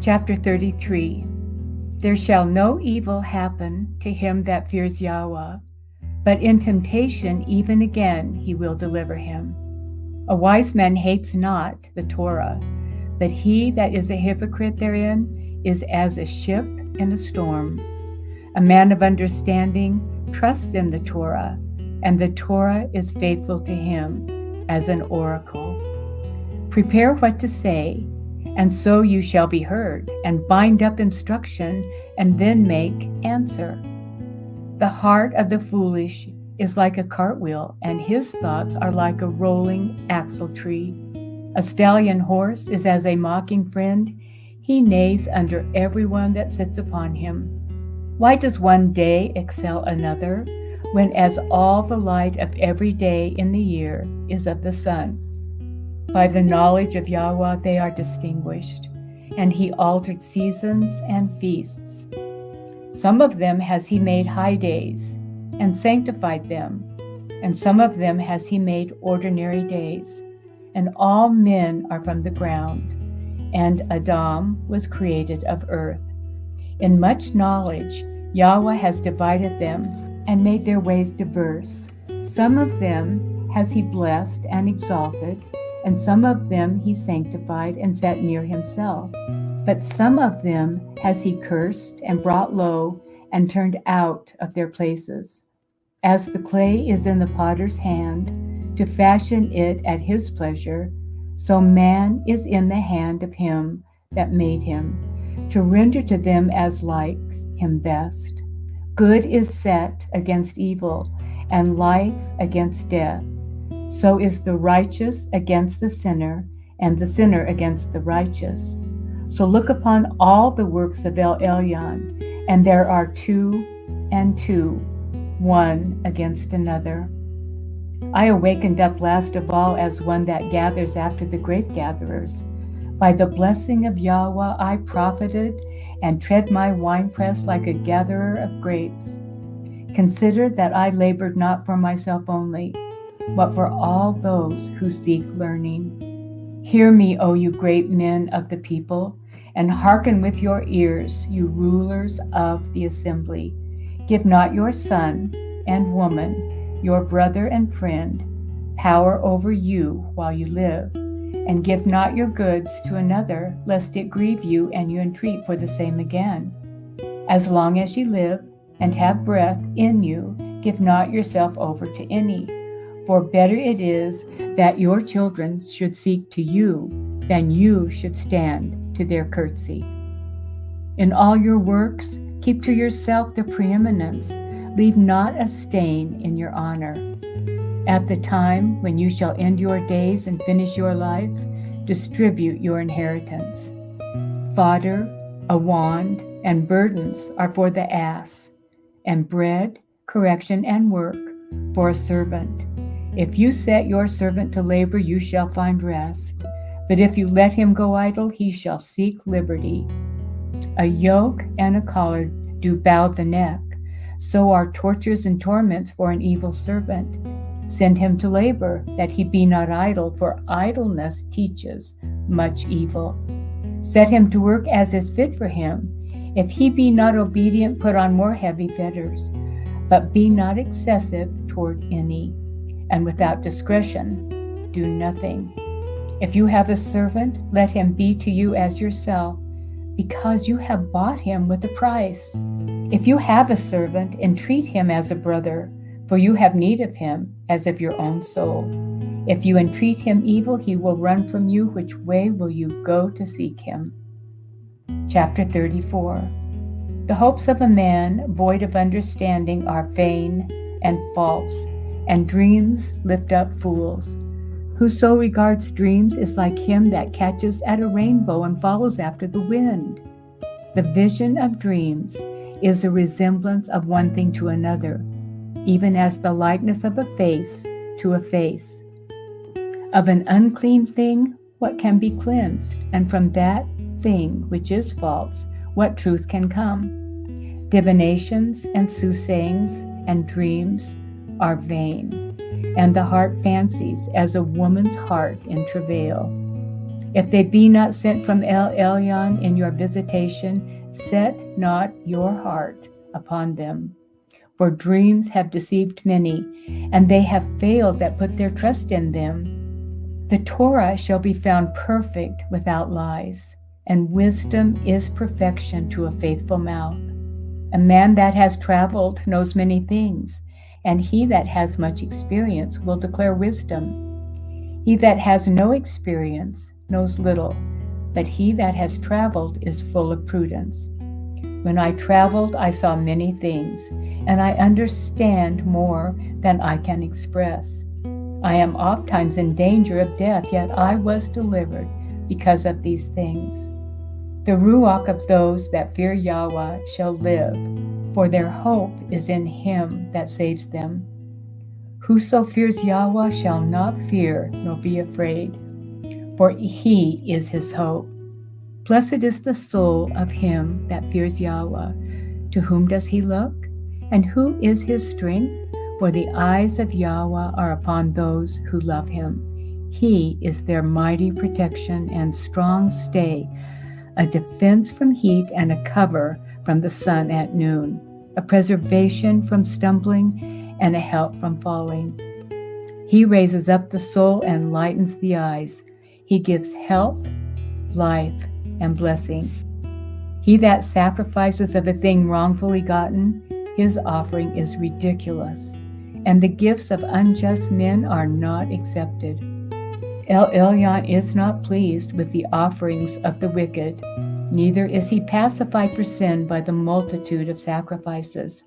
Chapter 33. There shall no evil happen to him that fears Yahuah, but in temptation even again he will deliver him. A wise man hates not the Torah, but he that is a hypocrite therein is as a ship in a storm. A man of understanding trusts in the Torah, and the Torah is faithful to him as an oracle. Prepare what to say, and so you shall be heard, and bind up instruction, and then make answer. The heart of the foolish is like a cartwheel, and his thoughts are like a rolling axle tree. A stallion horse is as a mocking friend. He neighs under everyone that sits upon him. Why does one day excel another, when as all the light of every day in the year is of the sun? By the knowledge of Yahuah they are distinguished, and he altered seasons and feasts. Some of them has he made high days, and sanctified them, and some of them has he made ordinary days. And all men are from the ground, and Adam was created of earth. In much knowledge Yahuah has divided them, and made their ways diverse. Some of them has he blessed and exalted, and some of them he sanctified and set near himself. But some of them has he cursed and brought low, and turned out of their places. As the clay is in the potter's hand, to fashion it at his pleasure, so man is in the hand of him that made him, to render to them as likes him best. Good is set against evil, and life against death. So is the righteous against the sinner, and the sinner against the righteous. So look upon all the works of El Elyon, and there are 2 and 2, one against another. I awakened up last of all as one that gathers after the grape gatherers. By the blessing of Yahuah I profited, and tread my winepress like a gatherer of grapes. Consider that I labored not for myself only, but for all those who seek learning. Hear me, O you great men of the people, and hearken with your ears, you rulers of the assembly. Give not your son and woman, your brother and friend, power over you while you live, and give not your goods to another, lest it grieve you and you entreat for the same again. As long as you live and have breath in you, give not yourself over to any. For better it is that your children should seek to you than you should stand to their courtesy. In all your works, keep to yourself the preeminence. Leave not a stain in your honor. At the time when you shall end your days and finish your life, distribute your inheritance. Fodder, a wand, and burdens are for the ass, and bread, correction, and work for a servant. If you set your servant to labor, you shall find rest. But if you let him go idle, he shall seek liberty. A yoke and a collar do bow the neck. So are tortures and torments for an evil servant. Send him to labor, that he be not idle, for idleness teaches much evil. Set him to work as is fit for him. If he be not obedient, put on more heavy fetters. But be not excessive toward any, and without discretion do nothing. If you have a servant, let him be to you as yourself, because you have bought him with a price. If you have a servant, entreat him as a brother, for you have need of him as of your own soul. If you entreat him evil, he will run from you. Which way will you go to seek him? Chapter 34. The hopes of a man void of understanding are vain and false, and dreams lift up fools. Whoso regards dreams is like him that catches at a rainbow and follows after the wind. The vision of dreams is the resemblance of one thing to another, even as the likeness of a face to a face. Of an unclean thing, what can be cleansed? And from that thing which is false, what truth can come? Divinations and soothsayings and dreams are vain, and the heart fancies as a woman's heart in travail. If they be not sent from El Elyon in your visitation, set not your heart upon them. For dreams have deceived many, and they have failed that put their trust in them. The Torah shall be found perfect without lies, and wisdom is perfection to a faithful mouth. A man that has traveled knows many things, and he that has much experience will declare wisdom. He that has no experience knows little, but he that has traveled is full of prudence. When I traveled, I saw many things, and I understand more than I can express. I am ofttimes in danger of death, yet I was delivered because of these things. The ruach of those that fear Yahuwah shall live, for their hope is in him that saves them. Whoso fears Yahuwah shall not fear nor be afraid, for he is his hope. Blessed is the soul of him that fears Yahuwah. To whom does he look? And who is his strength? For the eyes of Yahuwah are upon those who love him. He is their mighty protection and strong stay, a defense from heat and a cover from the sun at noon, a preservation from stumbling and a help from falling. He raises up the soul and lightens the eyes. He gives health, life, and blessing. He that sacrifices of a thing wrongfully gotten, his offering is ridiculous, and the gifts of unjust men are not accepted. El Elyon is not pleased with the offerings of the wicked, neither is he pacified for sin by the multitude of sacrifices.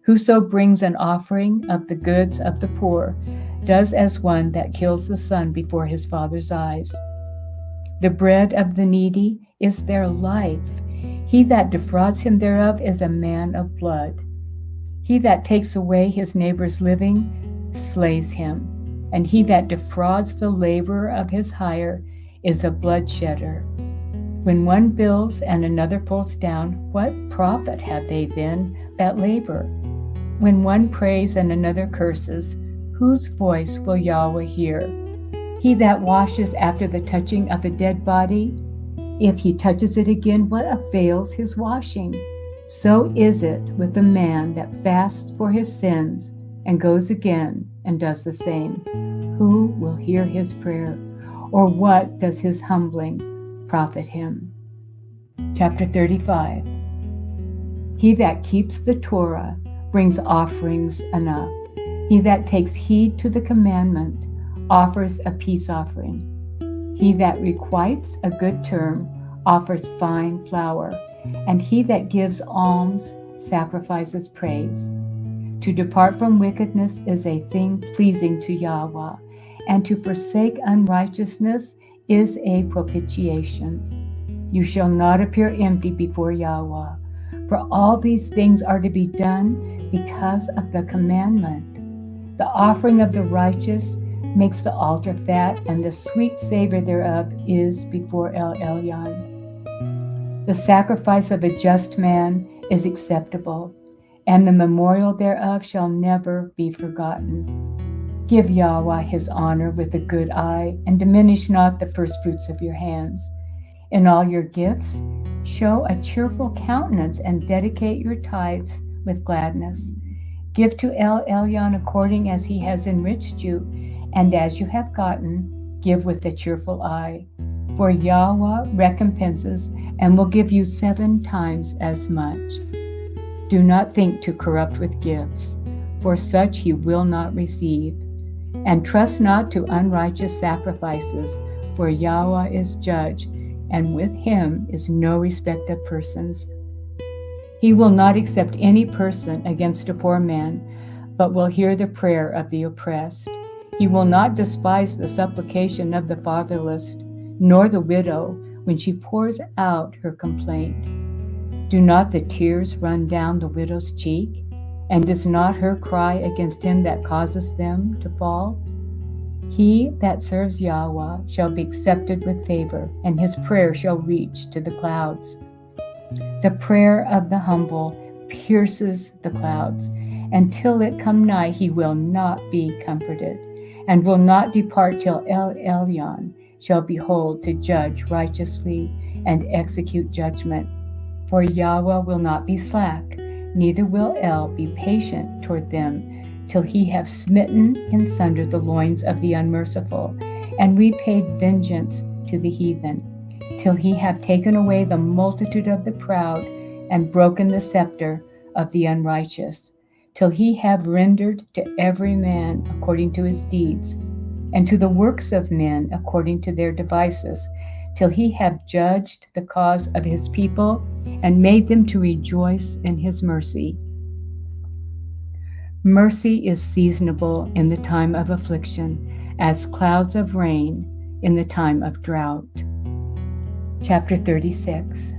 Whoso brings an offering of the goods of the poor does as one that kills the son before his father's eyes. The bread of the needy is their life. He that defrauds him thereof is a man of blood. He that takes away his neighbor's living slays him, and he that defrauds the laborer of his hire is a bloodshedder. When one builds and another pulls down, what profit have they then that labor? When one prays and another curses, whose voice will Yahweh hear? He that washes after the touching of a dead body, if he touches it again, what avails his washing? So is it with the man that fasts for his sins and goes again and does the same. Who will hear his prayer? Or what does his humbling profit him? Chapter 35. He that keeps the Torah brings offerings enough. He that takes heed to the commandment offers a peace offering. He that requites a good term offers fine flour, and he that gives alms sacrifices praise. To depart from wickedness is a thing pleasing to Yahweh, and to forsake unrighteousness is a propitiation. You shall not appear empty before Yahweh, for all these things are to be done because of the commandment. The offering of the righteous makes the altar fat, and the sweet savor thereof is before El Elyon. The sacrifice of a just man is acceptable, and the memorial thereof shall never be forgotten. Give Yahweh his honor with a good eye, and diminish not the first fruits of your hands. In all your gifts, show a cheerful countenance, and dedicate your tithes with gladness. Give to El Elyon according as he has enriched you, and as you have gotten, give with a cheerful eye. For Yahweh recompenses and will give you 7 times as much. Do not think to corrupt with gifts, for such he will not receive. And trust not to unrighteous sacrifices, for Yahweh is judge, and with him is no respect of persons. He will not accept any person against a poor man, but will hear the prayer of the oppressed. He will not despise the supplication of the fatherless, nor the widow when she pours out her complaint. Do not the tears run down the widow's cheek? And does not her cry against him that causes them to fall? He that serves Yahweh shall be accepted with favor, and his prayer shall reach to the clouds. The prayer of the humble pierces the clouds, and till it come nigh he will not be comforted, and will not depart till El Elyon shall behold to judge righteously and execute judgment. For yahuah will not be slack, neither will El be patient toward them, till he have smitten in sunder the loins of the unmerciful, and repaid vengeance to the heathen, till he have taken away the multitude of the proud, and broken the scepter of the unrighteous, till he have rendered to every man according to his deeds, and to the works of men according to their devices, till he have judged the cause of his people, and made them to rejoice in his mercy. Mercy is seasonable in the time of affliction, as clouds of rain in the time of drought. Chapter 36.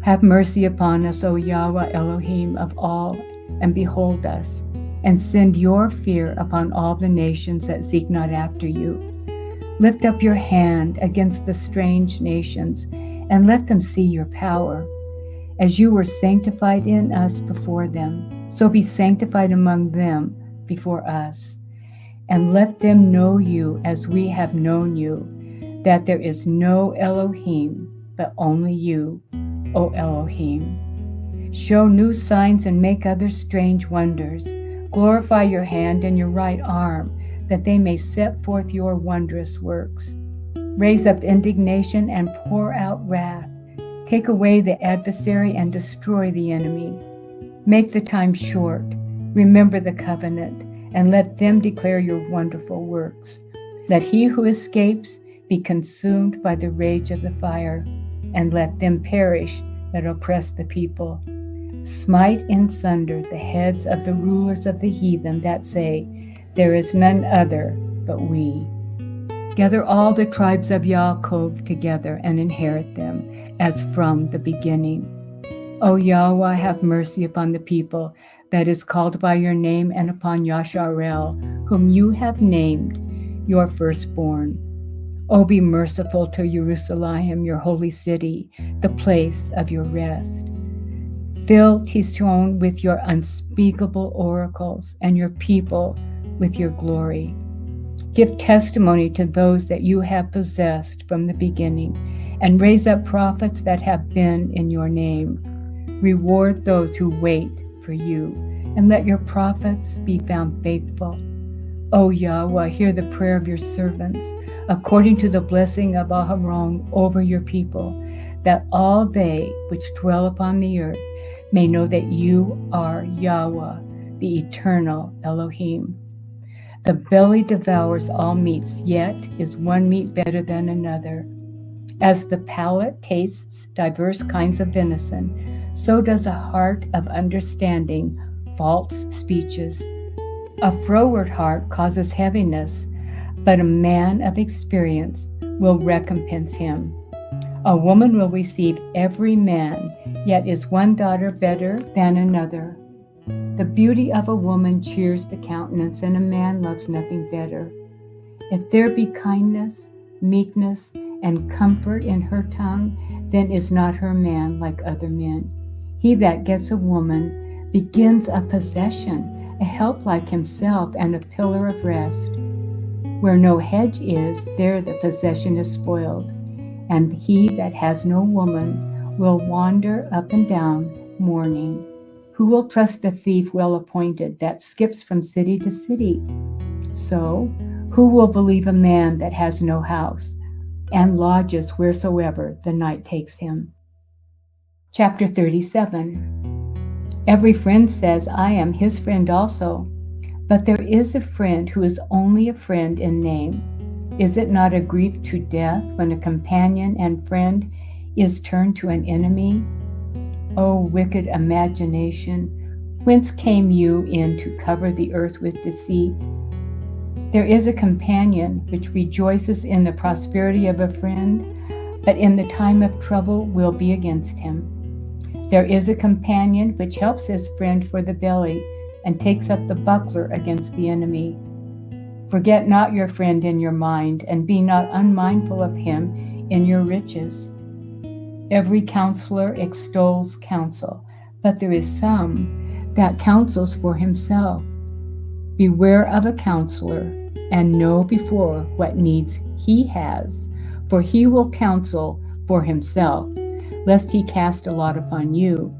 Have mercy upon us, O Yahweh Elohim of all, and behold us, and send your fear upon all the nations that seek not after you. Lift up your hand against the strange nations, and let them see your power. As you were sanctified in us before them, so be sanctified among them before us. And let them know you as we have known you, that there is no Elohim, but only you, O Elohim. Show new signs and make other strange wonders. Glorify your hand and your right arm, that they may set forth your wondrous works. Raise up indignation and pour out wrath. Take away the adversary and destroy the enemy. Make the time short. Remember the covenant, and let them declare your wonderful works. Let he who escapes be consumed by the rage of the fire, and let them perish that oppress the people. Smite in sunder the heads of the rulers of the heathen that say, there is none other but we. Gather all the tribes of Yaakov together and inherit them, as from the beginning. O Yahweh, have mercy upon the people that is called by your name, and upon Yasharel, whom you have named your firstborn. O be merciful to Jerusalem, your holy city, the place of your rest. Fill Tishon with your unspeakable oracles, and your people with your glory. Give testimony to those that you have possessed from the beginning, and raise up prophets that have been in your name. Reward those who wait for you, and let your prophets be found faithful. O Yahweh, hear the prayer of your servants, according to the blessing of Aharon over your people, that all they which dwell upon the earth may know that you are Yahweh, the eternal Elohim. The belly devours all meats, yet is one meat better than another. As the palate tastes diverse kinds of venison, so does a heart of understanding false speeches. A froward heart causes heaviness, but a man of experience will recompense him. A woman will receive every man, yet is one daughter better than another. The beauty of a woman cheers the countenance, and a man loves nothing better. If there be kindness, meekness, and comfort in her tongue, then is not her man like other men. He that gets a woman begins a possession, a help like himself, and a pillar of rest. Where no hedge is, there the possession is spoiled, and he that has no woman will wander up and down mourning. Who will trust a thief well appointed that skips from city to city? So, who will believe a man that has no house, and lodges wheresoever the night takes him? Chapter 37. Every friend says, I am his friend also. But there is a friend who is only a friend in name. Is it not a grief to death when a companion and friend is turned to an enemy? O wicked imagination, whence came you in to cover the earth with deceit? There is a companion which rejoices in the prosperity of a friend, but in the time of trouble will be against him. There is a companion which helps his friend for the belly, and takes up the buckler against the enemy. Forget not your friend in your mind, and be not unmindful of him in your riches. Every counselor extols counsel, but there is some that counsels for himself. Beware of a counselor, and know before what needs he has, for he will counsel for himself, lest he cast a lot upon you,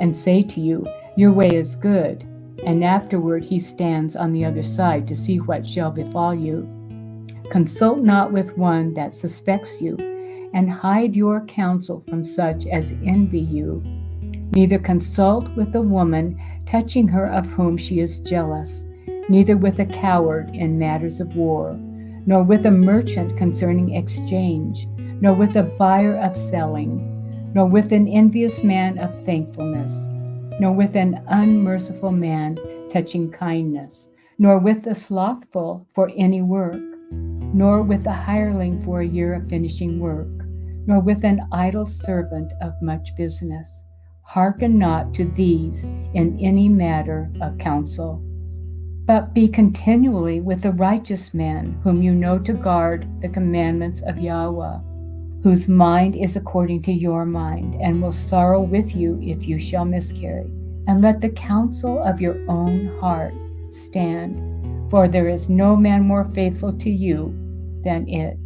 and say to you, your way is good, and afterward he stands on the other side to see what shall befall you. Consult not with one that suspects you, and hide your counsel from such as envy you. Neither consult with a woman touching her of whom she is jealous, neither with a coward in matters of war, nor with a merchant concerning exchange, nor with a buyer of selling, nor with an envious man of thankfulness, nor with an unmerciful man touching kindness, nor with the slothful for any work, nor with a hireling for a year of finishing work, nor with an idle servant of much business. Hearken not to these in any matter of counsel, but be continually with the righteous man, whom you know to guard the commandments of Yahuah, whose mind is according to your mind, and will sorrow with you if you shall miscarry. And let the counsel of your own heart stand, for there is no man more faithful to you than it.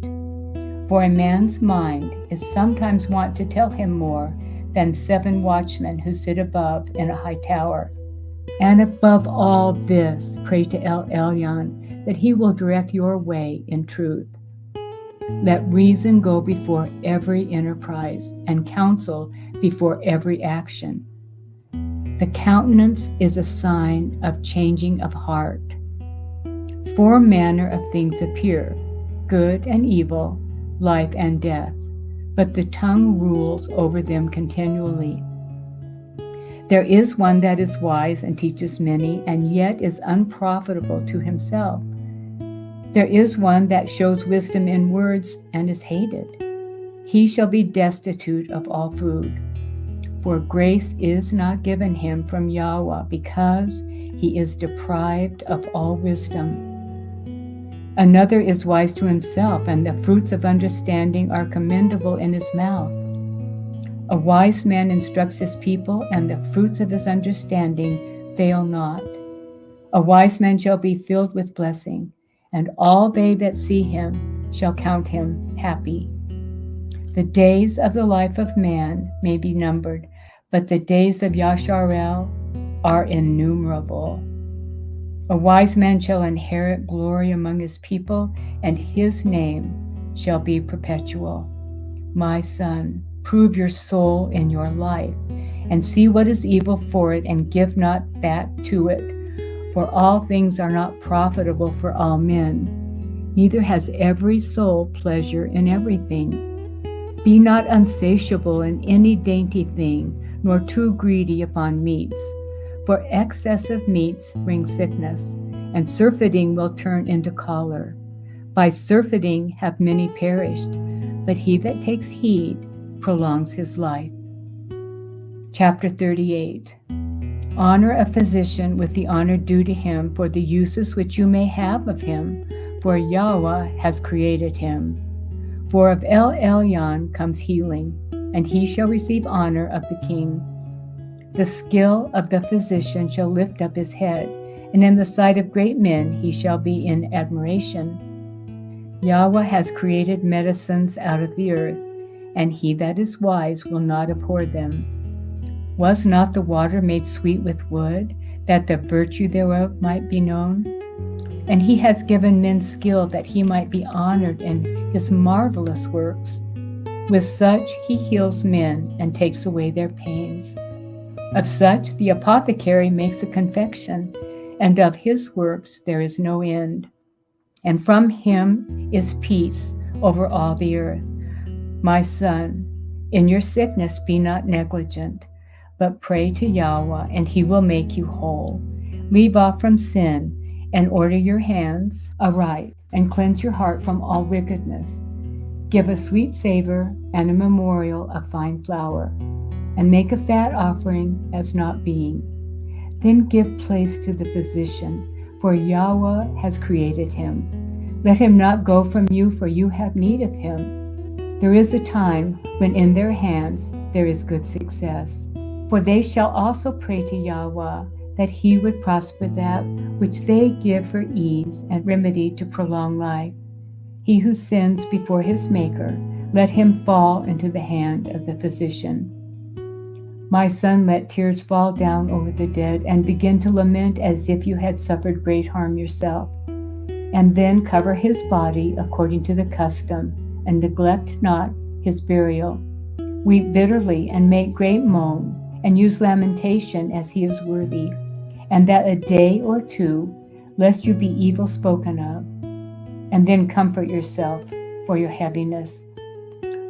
For a man's mind is sometimes wont to tell him more than 7 watchmen who sit above in a high tower. And above all this, pray to El Elyon that he will direct your way in truth. Let reason go before every enterprise, and counsel before every action. The countenance is a sign of changing of heart. 4 manner of things appear, good and evil, life and death, but the tongue rules over them continually. There is one that is wise and teaches many, and yet is unprofitable to himself. There is one that shows wisdom in words and is hated. He shall be destitute of all food. For grace is not given him from Yahuah, because he is deprived of all wisdom. Another is wise to himself, and the fruits of understanding are commendable in his mouth. A wise man instructs his people, and the fruits of his understanding fail not. A wise man shall be filled with blessing, and all they that see him shall count him happy. The days of the life of man may be numbered, but the days of Yasharel are innumerable. A wise man shall inherit glory among his people, and his name shall be perpetual. My son, prove your soul in your life, and see what is evil for it, and give not fat to it. For all things are not profitable for all men, neither has every soul pleasure in everything. Be not unsatiable in any dainty thing, nor too greedy upon meats. For excess of meats brings sickness, and surfeiting will turn into choler. By surfeiting have many perished, but he that takes heed prolongs his life. Chapter 38. Honor a physician with the honor due to him for the uses which you may have of him, for Yahuah has created him. For of El Elyon comes healing, and he shall receive honor of the king. The skill of the physician shall lift up his head, and in the sight of great men he shall be in admiration. Yahuah has created medicines out of the earth, and he that is wise will not abhor them. Was not the water made sweet with wood, that the virtue thereof might be known? And he has given men skill that he might be honored in his marvelous works. With such he heals men and takes away their pains. Of such the apothecary makes a confection, and of his works there is no end. And from him is peace over all the earth. My son, in your sickness be not negligent, but pray to Yahuah, and he will make you whole. Leave off from sin, and order your hands aright, and cleanse your heart from all wickedness. Give a sweet savor and a memorial of fine flour, and make a fat offering as not being. Then give place to the physician, for Yahuah has created him. Let him not go from you, for you have need of him. There is a time when in their hands there is good success. For they shall also pray to Yahuah, that he would prosper that which they give for ease and remedy to prolong life. He who sins before his Maker, let him fall into the hand of the physician. My son, let tears fall down over the dead, and begin to lament as if you had suffered great harm yourself. And then cover his body according to the custom, and neglect not his burial. Weep bitterly, and make great moan, and use lamentation as he is worthy, and that a day or two, lest you be evil spoken of. And then comfort yourself for your heaviness.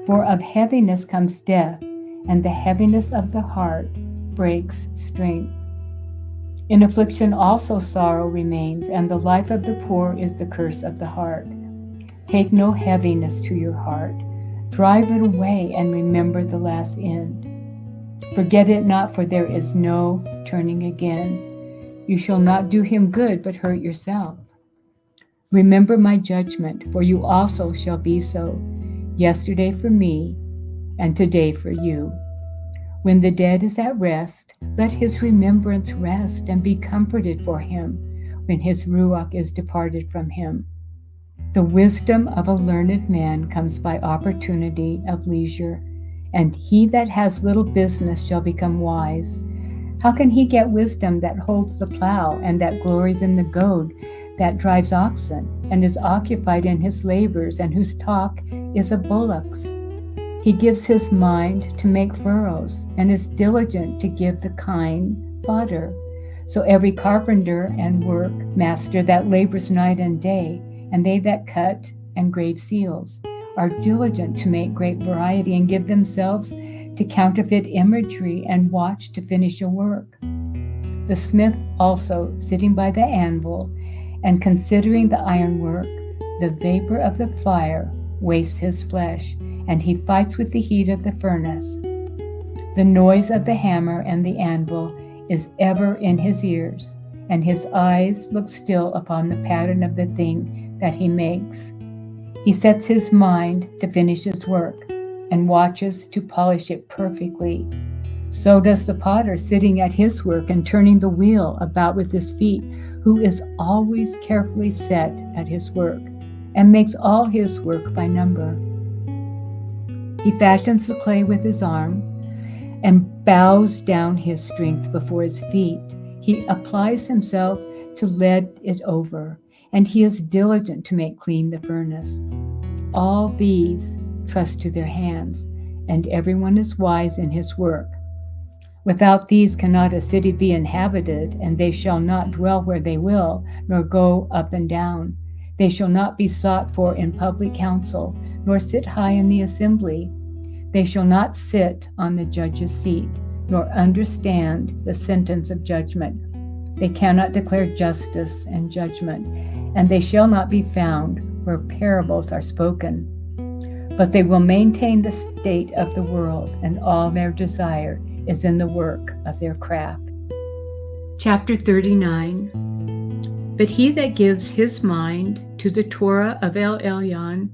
For of heaviness comes death, and the heaviness of the heart breaks strength. In affliction also sorrow remains, and the life of the poor is the curse of the heart. Take no heaviness to your heart. Drive it away, and remember the last end. Forget it not, for there is no turning again. You shall not do him good, but hurt yourself. Remember my judgment, for you also shall be so, yesterday for me, and today for you. When the dead is at rest, let his remembrance rest, and be comforted for him when his ruach is departed from him. The wisdom of a learned man comes by opportunity of leisure, and he that has little business shall become wise. How can he get wisdom that holds the plow, and that glories in the goad, that drives oxen, and is occupied in his labors, and whose talk is of bullocks? He gives his mind to make furrows, and is diligent to give the kine fodder. So every carpenter and work master that labors night and day, and they that cut and grave seals, are diligent to make great variety, and give themselves to counterfeit imagery, and watch to finish a work. The smith also, sitting by the anvil, and considering the ironwork, the vapor of the fire wastes his flesh, and he fights with the heat of the furnace. The noise of the hammer and the anvil is ever in his ears, and his eyes look still upon the pattern of the thing that he makes. He sets his mind to finish his work, and watches to polish it perfectly. So does the potter, sitting at his work and turning the wheel about with his feet, who is always carefully set at his work, and makes all his work by number. He fashions the clay with his arm, and bows down his strength before his feet. He applies himself to lead it over, and he is diligent to make clean the furnace. All these trust to their hands, and everyone is wise in his work. Without these cannot a city be inhabited, and they shall not dwell where they will, nor go up and down. They shall not be sought for in public council, nor sit high in the assembly. They shall not sit on the judge's seat, nor understand the sentence of judgment. They cannot declare justice and judgment, and they shall not be found where parables are spoken. But they will maintain the state of the world, and all their desire is in the work of their craft. Chapter 39. But he that gives his mind to the Torah of El Elyon,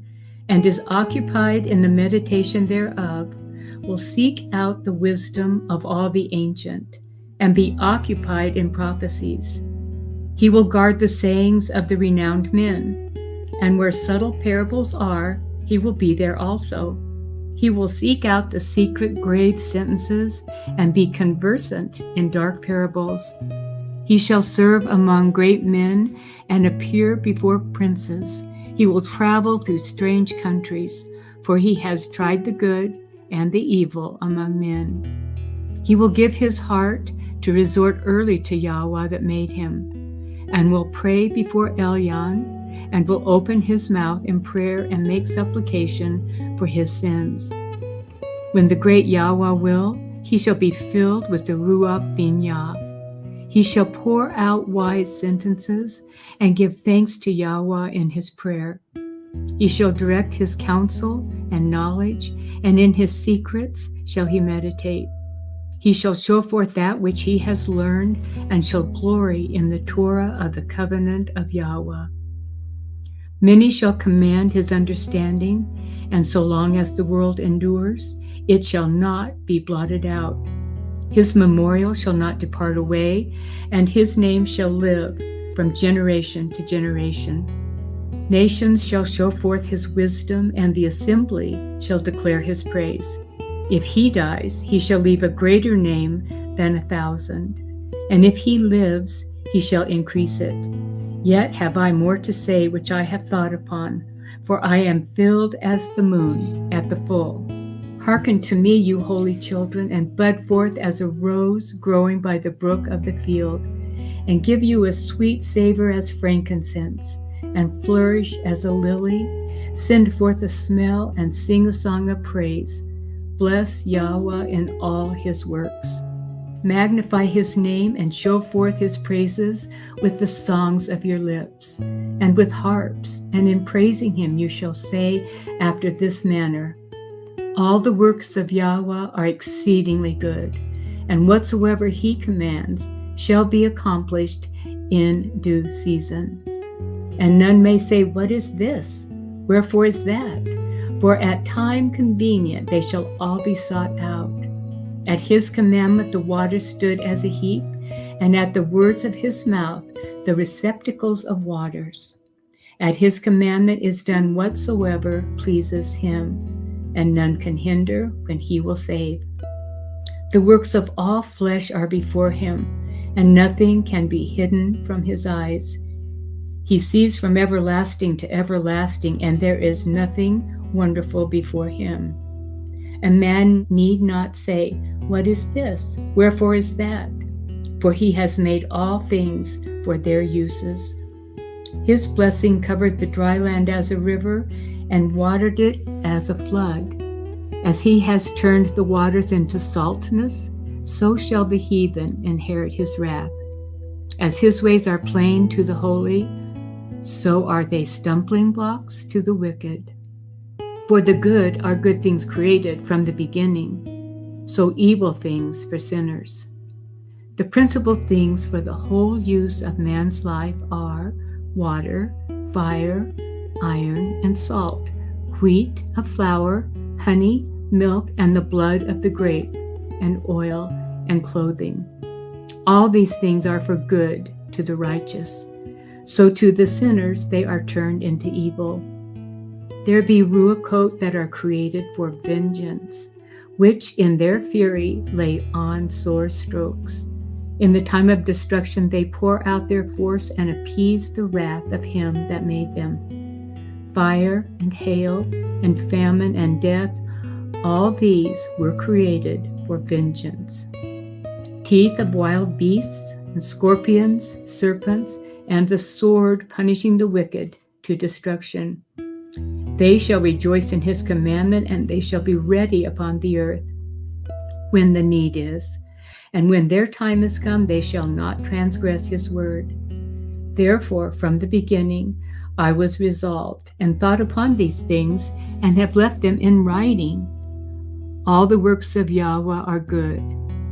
and is occupied in the meditation thereof, will seek out the wisdom of all the ancient, and be occupied in prophecies. He will guard the sayings of the renowned men, and where subtle parables are, he will be there also. He will seek out the secret grave sentences, and be conversant in dark parables. He shall serve among great men, and appear before princes. He will travel through strange countries, for he has tried the good and the evil among men. He will give his heart to resort early to Yahuwah that made him, and will pray before Elyon, and will open his mouth in prayer and make supplication for his sins. When the great Yahuwah will, he shall be filled with the Ruach bin Yah. He shall pour out wise sentences, and give thanks to Yahuwah in his prayer. He shall direct his counsel and knowledge, and in his secrets shall he meditate. He shall show forth that which he has learned, and shall glory in the Torah of the covenant of Yahuwah. Many shall command his understanding, and so long as the world endures, it shall not be blotted out. His memorial shall not depart away, and his name shall live from generation to generation. Nations shall show forth his wisdom, and the assembly shall declare his praise. If he dies, he shall leave a greater name than 1,000. And if he lives, he shall increase it. Yet have I more to say which I have thought upon, for I am filled as the moon at the full. Hearken to me, you holy children, and bud forth as a rose growing by the brook of the field, and give you a sweet savor as frankincense, and flourish as a lily. Send forth a smell and sing a song of praise. Bless Yahweh in all his works. Magnify his name and show forth his praises with the songs of your lips, and with harps, and in praising him you shall say after this manner, all the works of Yahweh are exceedingly good, and whatsoever he commands shall be accomplished in due season. And none may say, what is this? Wherefore is that? For at time convenient they shall all be sought out. At his commandment the waters stood as a heap, and at the words of his mouth the receptacles of waters. At his commandment is done whatsoever pleases him, and none can hinder when he will save. The works of all flesh are before him, and nothing can be hidden from his eyes. He sees from everlasting to everlasting, and there is nothing wonderful before him. A man need not say, what is this? Wherefore is that? For he has made all things for their uses. His blessing covered the dry land as a river, and watered it as a flood. As he has turned the waters into saltness, so shall the heathen inherit his wrath. As his ways are plain to the holy, so are they stumbling blocks to the wicked. For the good are good things created from the beginning, so evil things for sinners. The principal things for the whole use of man's life are water, fire, iron, and salt, wheat, a flour, honey, milk, and the blood of the grape, and oil, and clothing. All these things are for good to the righteous. So to the sinners they are turned into evil. There be ruach that are created for vengeance, which in their fury lay on sore strokes. In the time of destruction they pour out their force and appease the wrath of him that made them. Fire and hail and famine and death, all these were created for vengeance. Teeth of wild beasts and scorpions, serpents, and the sword punishing the wicked to destruction. They shall rejoice in his commandment, and they shall be ready upon the earth when the need is. And when their time is come, they shall not transgress his word. Therefore, from the beginning, I was resolved and thought upon these things, and have left them in writing. All the works of Yahweh are good,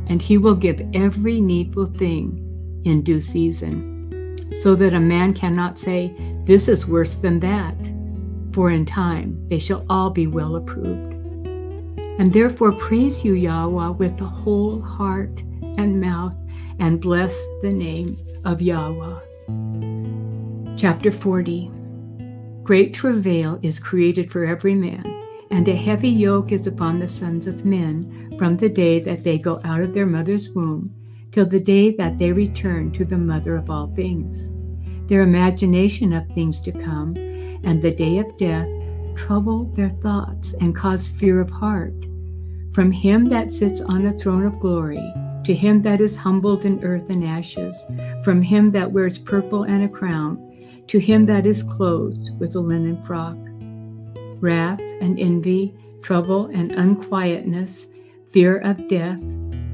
and he will give every needful thing in due season, so that a man cannot say, this is worse than that, for in time they shall all be well approved. And therefore praise you, Yahweh, with the whole heart and mouth, and bless the name of Yahweh. Chapter 40. Great travail is created for every man, and a heavy yoke is upon the sons of men from the day that they go out of their mother's womb till the day that they return to the mother of all things. Their imagination of things to come, and the day of death, trouble their thoughts and cause fear of heart. From him that sits on a throne of glory, to him that is humbled in earth and ashes, from him that wears purple and a crown, to him that is clothed with a linen frock. Wrath and envy, trouble and unquietness, fear of death,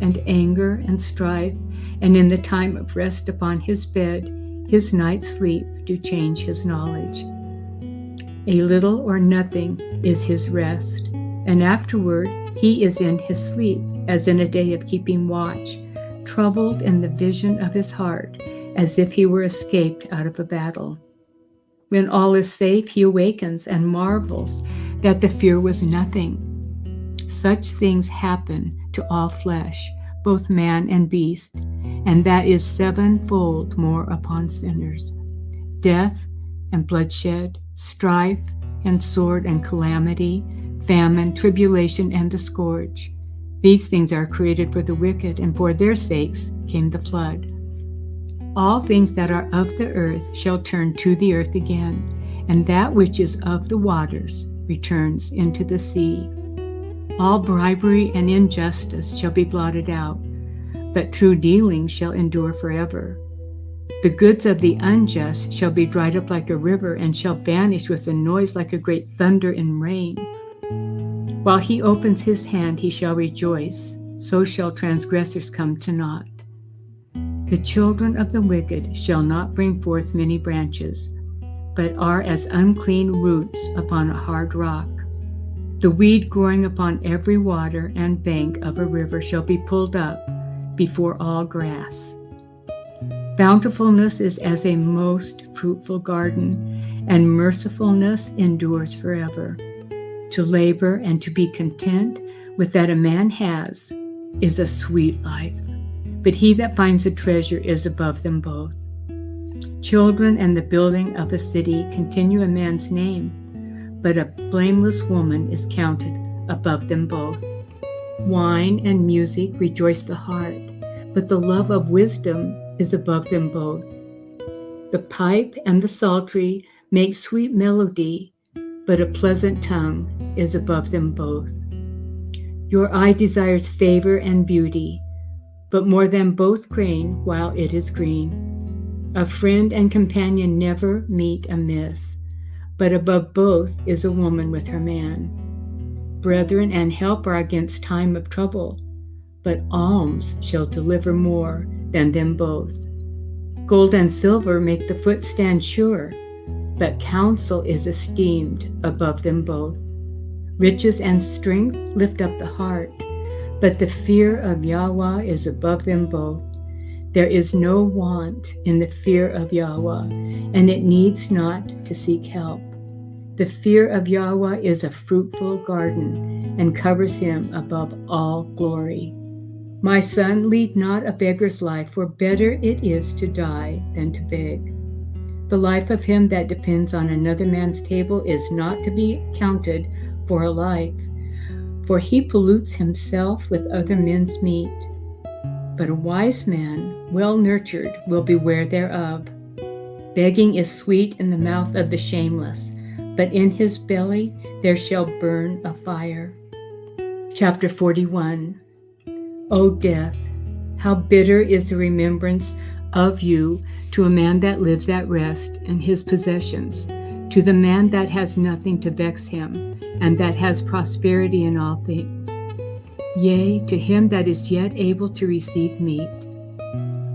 and anger and strife, and in the time of rest upon his bed, his night's sleep do change his knowledge. A little or nothing is his rest, and afterward he is in his sleep, as in a day of keeping watch, troubled in the vision of his heart, as if he were escaped out of a battle. When all is safe, he awakens and marvels that the fear was nothing. Such things happen to all flesh, both man and beast, and that is sevenfold more upon sinners. Death, and bloodshed, strife and sword and calamity, famine, tribulation, and the scourge. These things are created for the wicked, and for their sakes came the flood. All things that are of the earth shall turn to the earth again, and that which is of the waters returns into the sea. All bribery and injustice shall be blotted out, but true dealing shall endure forever. The goods of the unjust shall be dried up like a river, and shall vanish with a noise like a great thunder and rain. While he opens his hand, he shall rejoice, so shall transgressors come to naught. The children of the wicked shall not bring forth many branches, but are as unclean roots upon a hard rock. The weed growing upon every water and bank of a river shall be pulled up before all grass. Bountifulness is as a most fruitful garden, and mercifulness endures forever. To labor and to be content with that a man has is a sweet life, but he that finds a treasure is above them both. Children and the building of a city continue a man's name, but a blameless woman is counted above them both. Wine and music rejoice the heart, but the love of wisdom is above them both. The pipe and the psaltery make sweet melody, but a pleasant tongue is above them both. Your eye desires favor and beauty, but more than both grain while it is green. A friend and companion never meet amiss, but above both is a woman with her man. Brethren and help are against time of trouble, but alms shall deliver more than them both. Gold and silver make the foot stand sure, but counsel is esteemed above them both. Riches and strength lift up the heart, but the fear of Yahuah is above them both. There is no want in the fear of Yahuah, and it needs not to seek help. The fear of Yahuah is a fruitful garden, and covers him above all glory. My son, lead not a beggar's life, for better it is to die than to beg. The life of him that depends on another man's table is not to be counted for a life, for he pollutes himself with other men's meat. But a wise man, well nurtured, will beware thereof. Begging is sweet in the mouth of the shameless, but in his belly there shall burn a fire. Chapter 41. O death, how bitter is the remembrance of you to a man that lives at rest in his possessions, to the man that has nothing to vex him, and that has prosperity in all things. Yea, to him that is yet able to receive meat.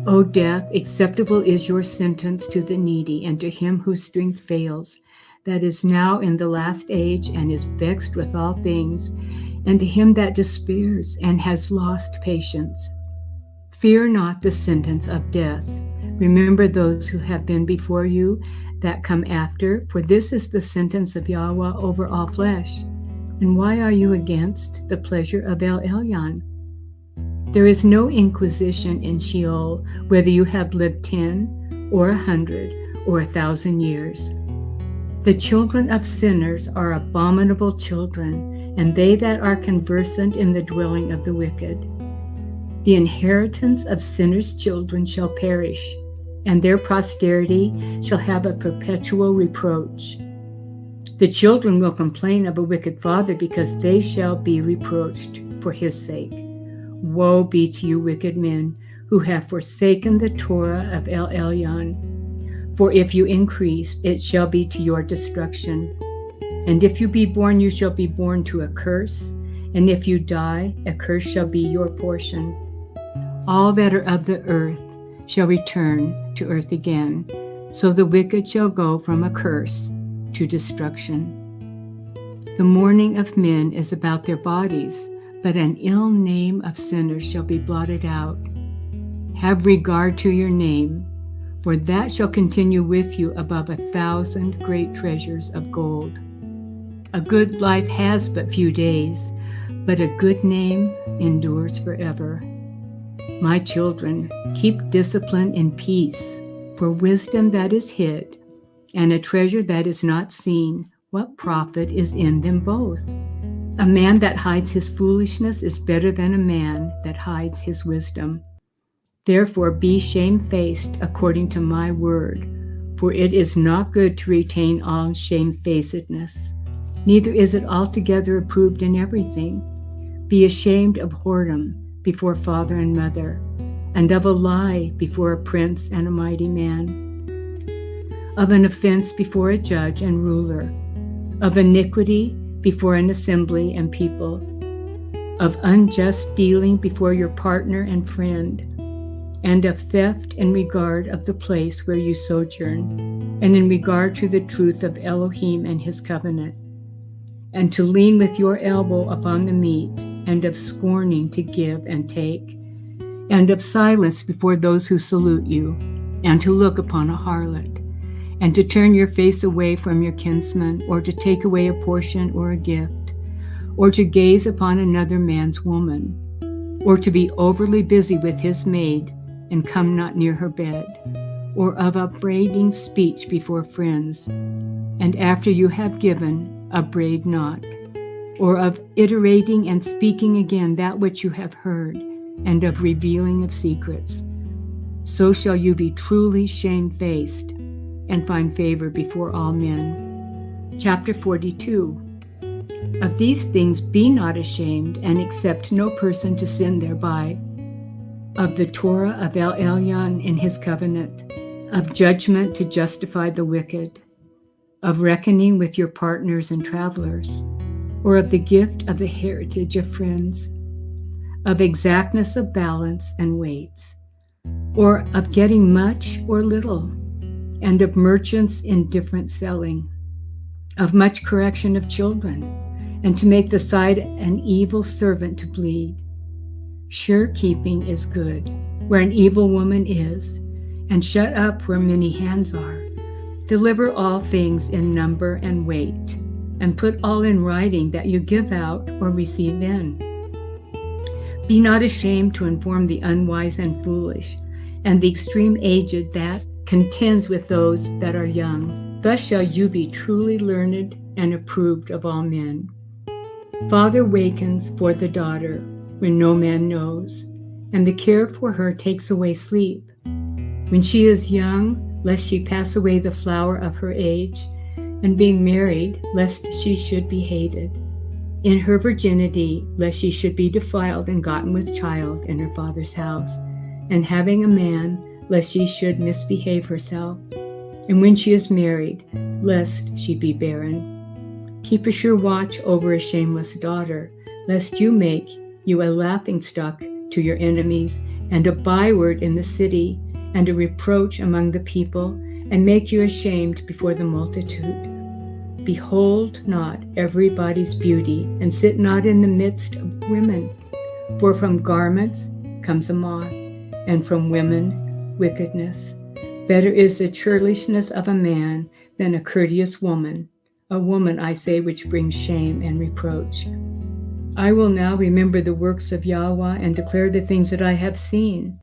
O death, acceptable is your sentence to the needy, and to him whose strength fails, that is now in the last age, and is vexed with all things, and to him that despairs and has lost patience. Fear not the sentence of death. Remember those who have been before you that come after, for this is the sentence of Yahuah over all flesh. And why are you against the pleasure of El Elyon? There is no inquisition in Sheol, whether you have lived 10 or 100 or 1,000 years. The children of sinners are abominable children, and they that are conversant in the dwelling of the wicked. The inheritance of sinners' children shall perish, and their posterity shall have a perpetual reproach. The children will complain of a wicked father, because they shall be reproached for his sake. Woe be to you, wicked men, who have forsaken the Torah of El Elyon. For if you increase, it shall be to your destruction. And if you be born, you shall be born to a curse. And if you die, a curse shall be your portion. All that are of the earth shall return to earth again. So the wicked shall go from a curse to destruction. The mourning of men is about their bodies, but an ill name of sinners shall be blotted out. Have regard to your name, for that shall continue with you above 1,000 great treasures of gold. A good life has but few days, but a good name endures forever. My children, keep discipline in peace, for wisdom that is hid and a treasure that is not seen, what profit is in them both? A man that hides his foolishness is better than a man that hides his wisdom. Therefore be shamefaced according to my word, for it is not good to retain all shamefacedness. Neither is it altogether approved in everything. Be ashamed of whoredom before father and mother, and of a lie before a prince and a mighty man, of an offense before a judge and ruler, of iniquity before an assembly and people, of unjust dealing before your partner and friend, and of theft in regard of the place where you sojourn, and in regard to the truth of Elohim and his covenant, and to lean with your elbow upon the meat, and of scorning to give and take, and of silence before those who salute you, and to look upon a harlot, and to turn your face away from your kinsman, or to take away a portion or a gift, or to gaze upon another man's woman, or to be overly busy with his maid, and come not near her bed, or of upbraiding speech before friends, and after you have given, upbraid not, or of iterating and speaking again that which you have heard, and of revealing of secrets. So shall you be truly shamefaced, and find favor before all men. Chapter 42. Of these things be not ashamed, and accept no person to sin thereby. Of the Torah of El Elyon in his covenant, of judgment to justify the wicked, of reckoning with your partners and travelers, or of the gift of the heritage of friends, of exactness of balance and weights, or of getting much or little, and of merchants indifferent selling, of much correction of children, and to make the side an evil servant to bleed. Sure keeping is good, where an evil woman is, and shut up where many hands are. Deliver all things in number and weight, and put all in writing that you give out or receive in. Be not ashamed to inform the unwise and foolish, and the extreme aged that contends with those that are young. Thus shall you be truly learned and approved of all men. Father wakens for the daughter when no man knows, and the care for her takes away sleep. When she is young, lest she pass away the flower of her age, and being married, lest she should be hated. In her virginity, lest she should be defiled and gotten with child in her father's house, and having a man, lest she should misbehave herself. And when she is married, lest she be barren. Keep a sure watch over a shameless daughter, lest you make you a laughingstock to your enemies, and a byword in the city, and a reproach among the people, and make you ashamed before the multitude. Behold not everybody's beauty, and sit not in the midst of women. For from garments comes a moth, and from women wickedness. Better is the churlishness of a man than a courteous woman, a woman, I say, which brings shame and reproach. I will now remember the works of Yahuah and declare the things that I have seen.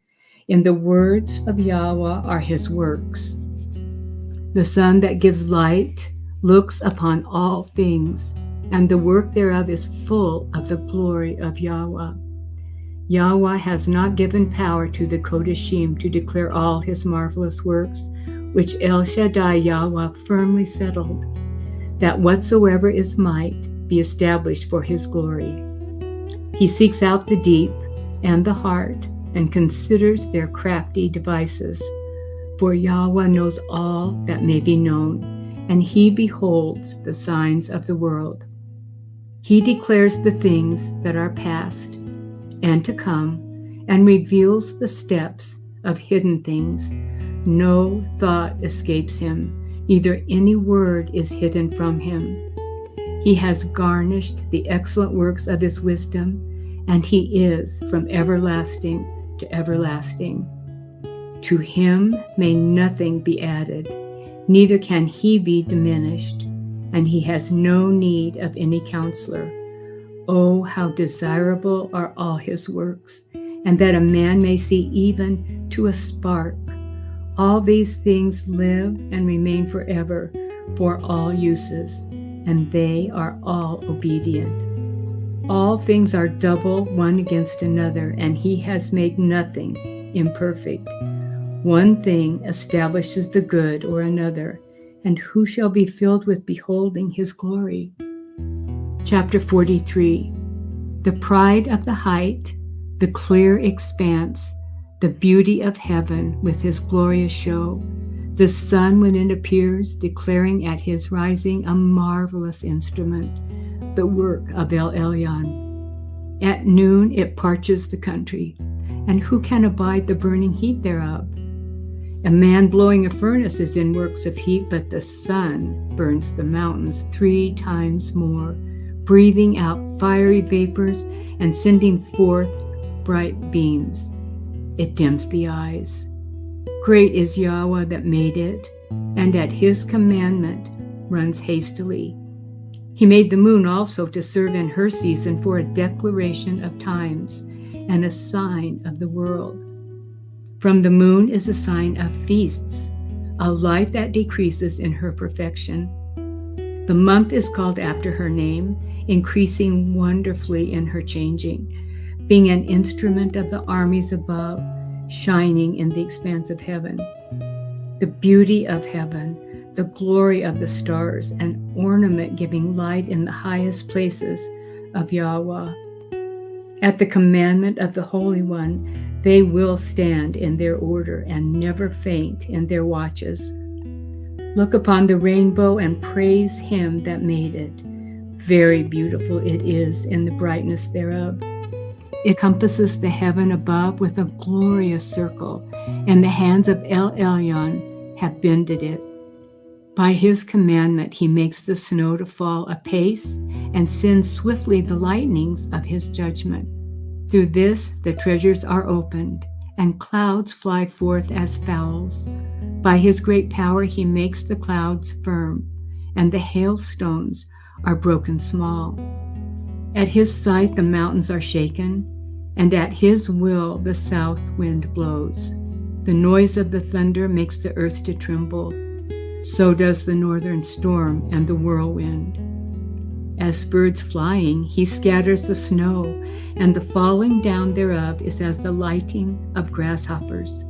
In the words of Yahuah are his works. The sun that gives light looks upon all things, and the work thereof is full of the glory of Yahuah. Yahuah has not given power to the Kodashim to declare all his marvelous works, which El Shaddai Yahuah firmly settled, that whatsoever is might be established for his glory. He seeks out the deep and the heart, and considers their crafty devices. For Yahuah knows all that may be known, and he beholds the signs of the world. He declares the things that are past and to come, and reveals the steps of hidden things. No thought escapes him, neither any word is hidden from him. He has garnished the excellent works of his wisdom, and he is from everlasting to everlasting. To him may nothing be added, neither can he be diminished, and he has no need of any counselor. Oh, how desirable are all his works, and that a man may see even to a spark. All these things live and remain forever for all uses, and they are all obedient. All things are double one against another, and he has made nothing imperfect. One thing establishes the good or another, and who shall be filled with beholding his glory? Chapter 43. The pride of the height, the clear expanse, the beauty of heaven with his glorious show, the sun when it appears, declaring at his rising a marvelous instrument, the work of El Elyon. At noon it parches the country, and who can abide the burning heat thereof? A man blowing a furnace is in works of heat, but the sun burns the mountains 3 times more, breathing out fiery vapors and sending forth bright beams. It dims the eyes. Great is Yahuah that made it, and at his commandment runs hastily. He made the moon also to serve in her season for a declaration of times and a sign of the world. From the moon is a sign of feasts, a light that decreases in her perfection. The month is called after her name, increasing wonderfully in her changing, being an instrument of the armies above, shining in the expanse of heaven. The beauty of heaven, the glory of the stars, an ornament giving light in the highest places of Yahuah. At the commandment of the Holy One, they will stand in their order and never faint in their watches. Look upon the rainbow and praise him that made it. Very beautiful it is in the brightness thereof. It compasses the heaven above with a glorious circle, and the hands of El Elyon have bended it. By his commandment he makes the snow to fall apace and sends swiftly the lightnings of his judgment. Through this the treasures are opened, and clouds fly forth as fowls. By his great power he makes the clouds firm, and the hailstones are broken small. At his sight the mountains are shaken, and at his will the south wind blows. The noise of the thunder makes the earth to tremble. So does the northern storm and the whirlwind. As birds flying, he scatters the snow, and the falling down thereof is as the lighting of grasshoppers.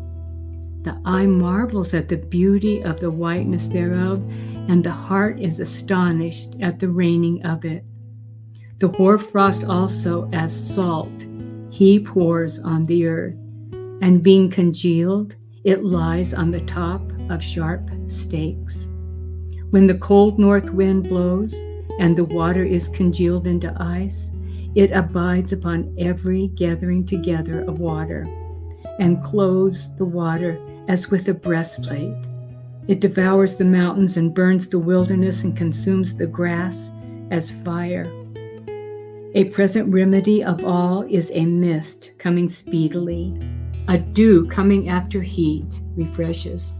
The eye marvels at the beauty of the whiteness thereof, and the heart is astonished at the raining of it. The hoarfrost also as salt he pours on the earth, and being congealed, it lies on the top of sharp stakes. When the cold north wind blows, and the water is congealed into ice, it abides upon every gathering together of water, and clothes the water as with a breastplate. It devours the mountains and burns the wilderness and consumes the grass as fire. A present remedy of all is a mist coming speedily. A dew coming after heat refreshes.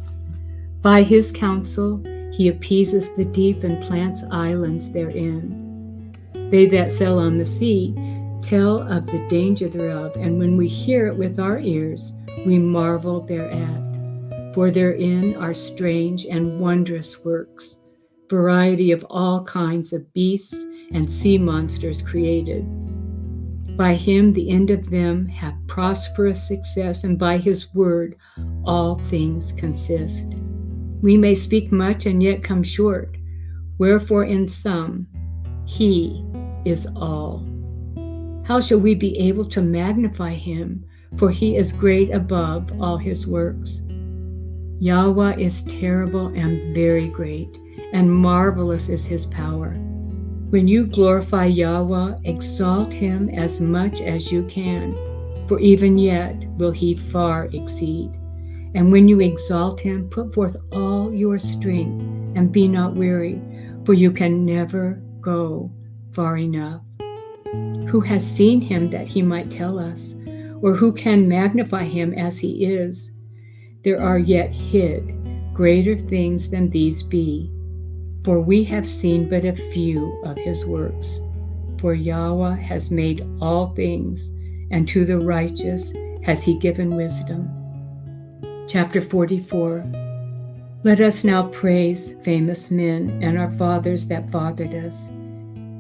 By his counsel he appeases the deep and plants islands therein. They that sail on the sea tell of the danger thereof, and when we hear it with our ears, we marvel thereat. For therein are strange and wondrous works, variety of all kinds of beasts and sea monsters created. By him the end of them have prosperous success, and by his word all things consist. We may speak much and yet come short, wherefore in sum, he is all. How shall we be able to magnify him? For he is great above all his works. Yahuah is terrible and very great, and marvelous is his power. When you glorify Yahuah, exalt him as much as you can, for even yet will he far exceed. And when you exalt him, put forth all your strength, and be not weary, for you can never go far enough. Who has seen him that he might tell us, or who can magnify him as he is? There are yet hid greater things than these be, for we have seen but a few of his works. For Yahuah has made all things, and to the righteous has he given wisdom. Chapter 44. Let us now praise famous men and our fathers that fathered us.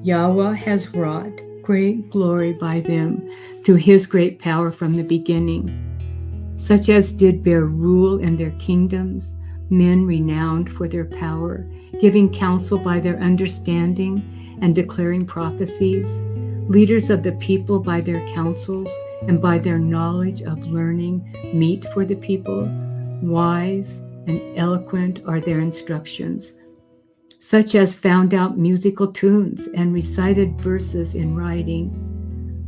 Yahuah has wrought great glory by them through his great power from the beginning, such as did bear rule in their kingdoms, men renowned for their power, giving counsel by their understanding and declaring prophecies, leaders of the people by their counsels and by their knowledge of learning, meet for the people, wise and eloquent are their instructions, such as found out musical tunes and recited verses in writing,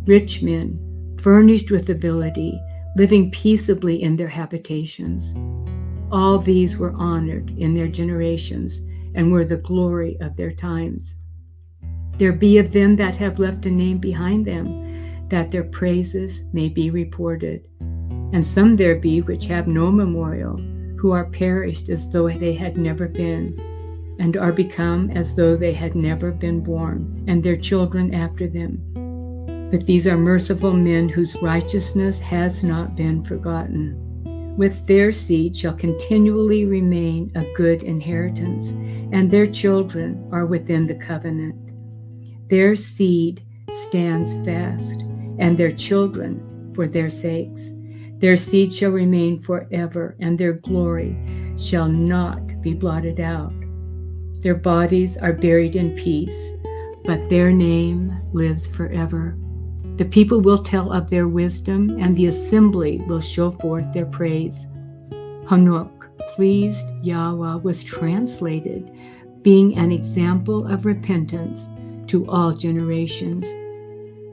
rich men, furnished with ability, living peaceably in their habitations. All these were honored in their generations and were the glory of their times. There be of them that have left a name behind them, that their praises may be reported. And some there be which have no memorial, who are perished as though they had never been, and are become as though they had never been born, and their children after them. But these are merciful men whose righteousness has not been forgotten. With their seed shall continually remain a good inheritance, and their children are within the covenant. Their seed stands fast, and their children for their sakes. Their seed shall remain forever, and their glory shall not be blotted out. Their bodies are buried in peace, but their name lives forever. The people will tell of their wisdom, and the assembly will show forth their praise. Hanok, pleased Yahuah, was translated, being an example of repentance to all generations.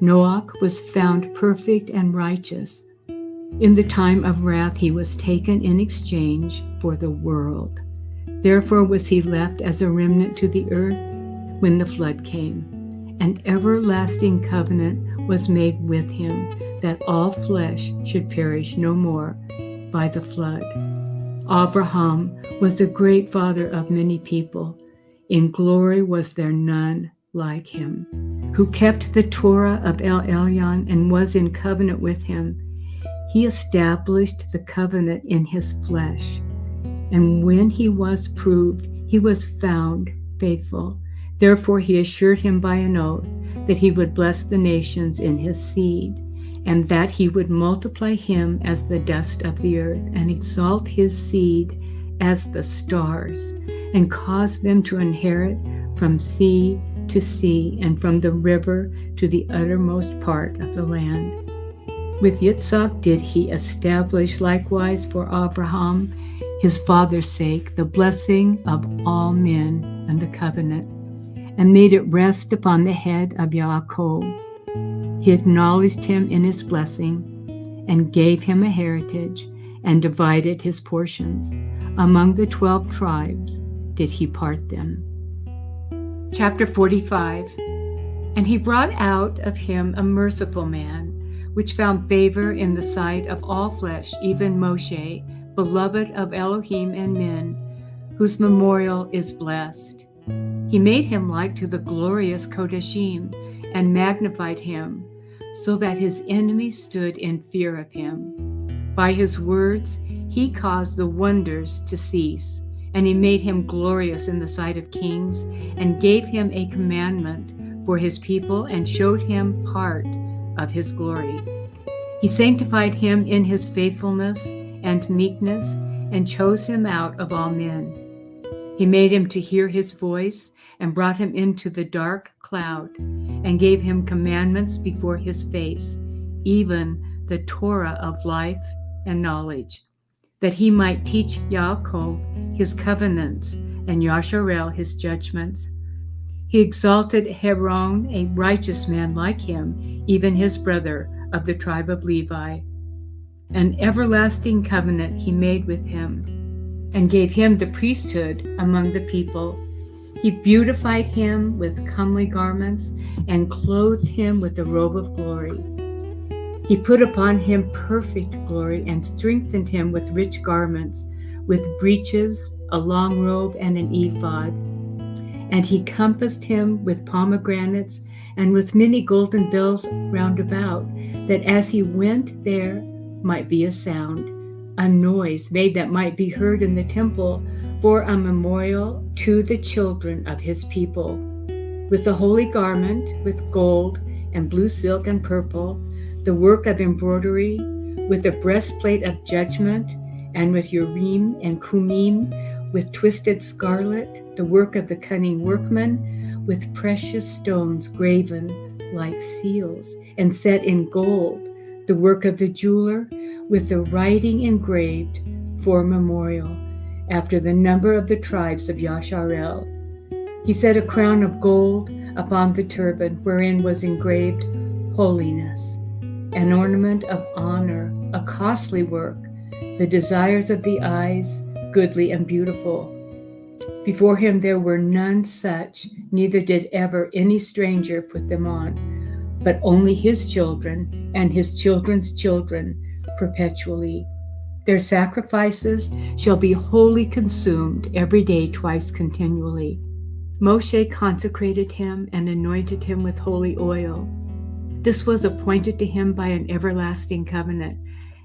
Noach was found perfect and righteous. In the time of wrath he was taken in exchange for the world. Therefore was he left as a remnant to the earth when the flood came. An everlasting covenant was made with him, that all flesh should perish no more by the flood. Abraham was the great father of many people. In glory was there none like him, who kept the Torah of El Elyon and was in covenant with him. He established the covenant in his flesh, and when he was proved, he was found faithful. Therefore he assured him by an oath that he would bless the nations in his seed, and that he would multiply him as the dust of the earth, and exalt his seed as the stars, and cause them to inherit from sea to sea, and from the river to the uttermost part of the land. With Yitzhak did he establish likewise for Abraham, his father's sake, the blessing of all men and the covenant, and made it rest upon the head of Yaakov. He acknowledged him in his blessing, and gave him a heritage, and divided his portions. Among the 12 tribes did he part them. Chapter 45. And he brought out of him a merciful man, which found favor in the sight of all flesh, even Moshe, beloved of Elohim and men, whose memorial is blessed. He made him like to the glorious Kodeshim, and magnified him, so that his enemies stood in fear of him. By his words he caused the wonders to cease, and he made him glorious in the sight of kings, and gave him a commandment for his people, and showed him part of his glory. He sanctified him in his faithfulness and meekness, and chose him out of all men. He made him to hear his voice, and brought him into the dark cloud, and gave him commandments before his face, even the Torah of life and knowledge, that he might teach Yaakov his covenants, and Yasharel his judgments. He exalted Hebron, a righteous man like him, even his brother of the tribe of Levi. An everlasting covenant he made with him, and gave him the priesthood among the people. He beautified him with comely garments, and clothed him with the robe of glory. He put upon him perfect glory, and strengthened him with rich garments, with breeches, a long robe, and an ephod. And he compassed him with pomegranates, and with many golden bells round about, that as he went there might be a sound. a noise made that might be heard in the temple for a memorial to the children of his people. With the holy garment, with gold and blue silk and purple, the work of embroidery, with the breastplate of judgment, and with urim and kummim, with twisted scarlet, the work of the cunning workman, with precious stones graven like seals, and set in gold, the work of the jeweler, with the writing engraved for memorial, after the number of the tribes of Yasharel. He set a crown of gold upon the turban, wherein was engraved holiness, an ornament of honor, a costly work, the desires of the eyes, goodly and beautiful. Before him there were none such, neither did ever any stranger put them on, but only his children and his children's children perpetually. Their sacrifices shall be wholly consumed every day twice continually. Moshe consecrated him and anointed him with holy oil. This was appointed to him by an everlasting covenant,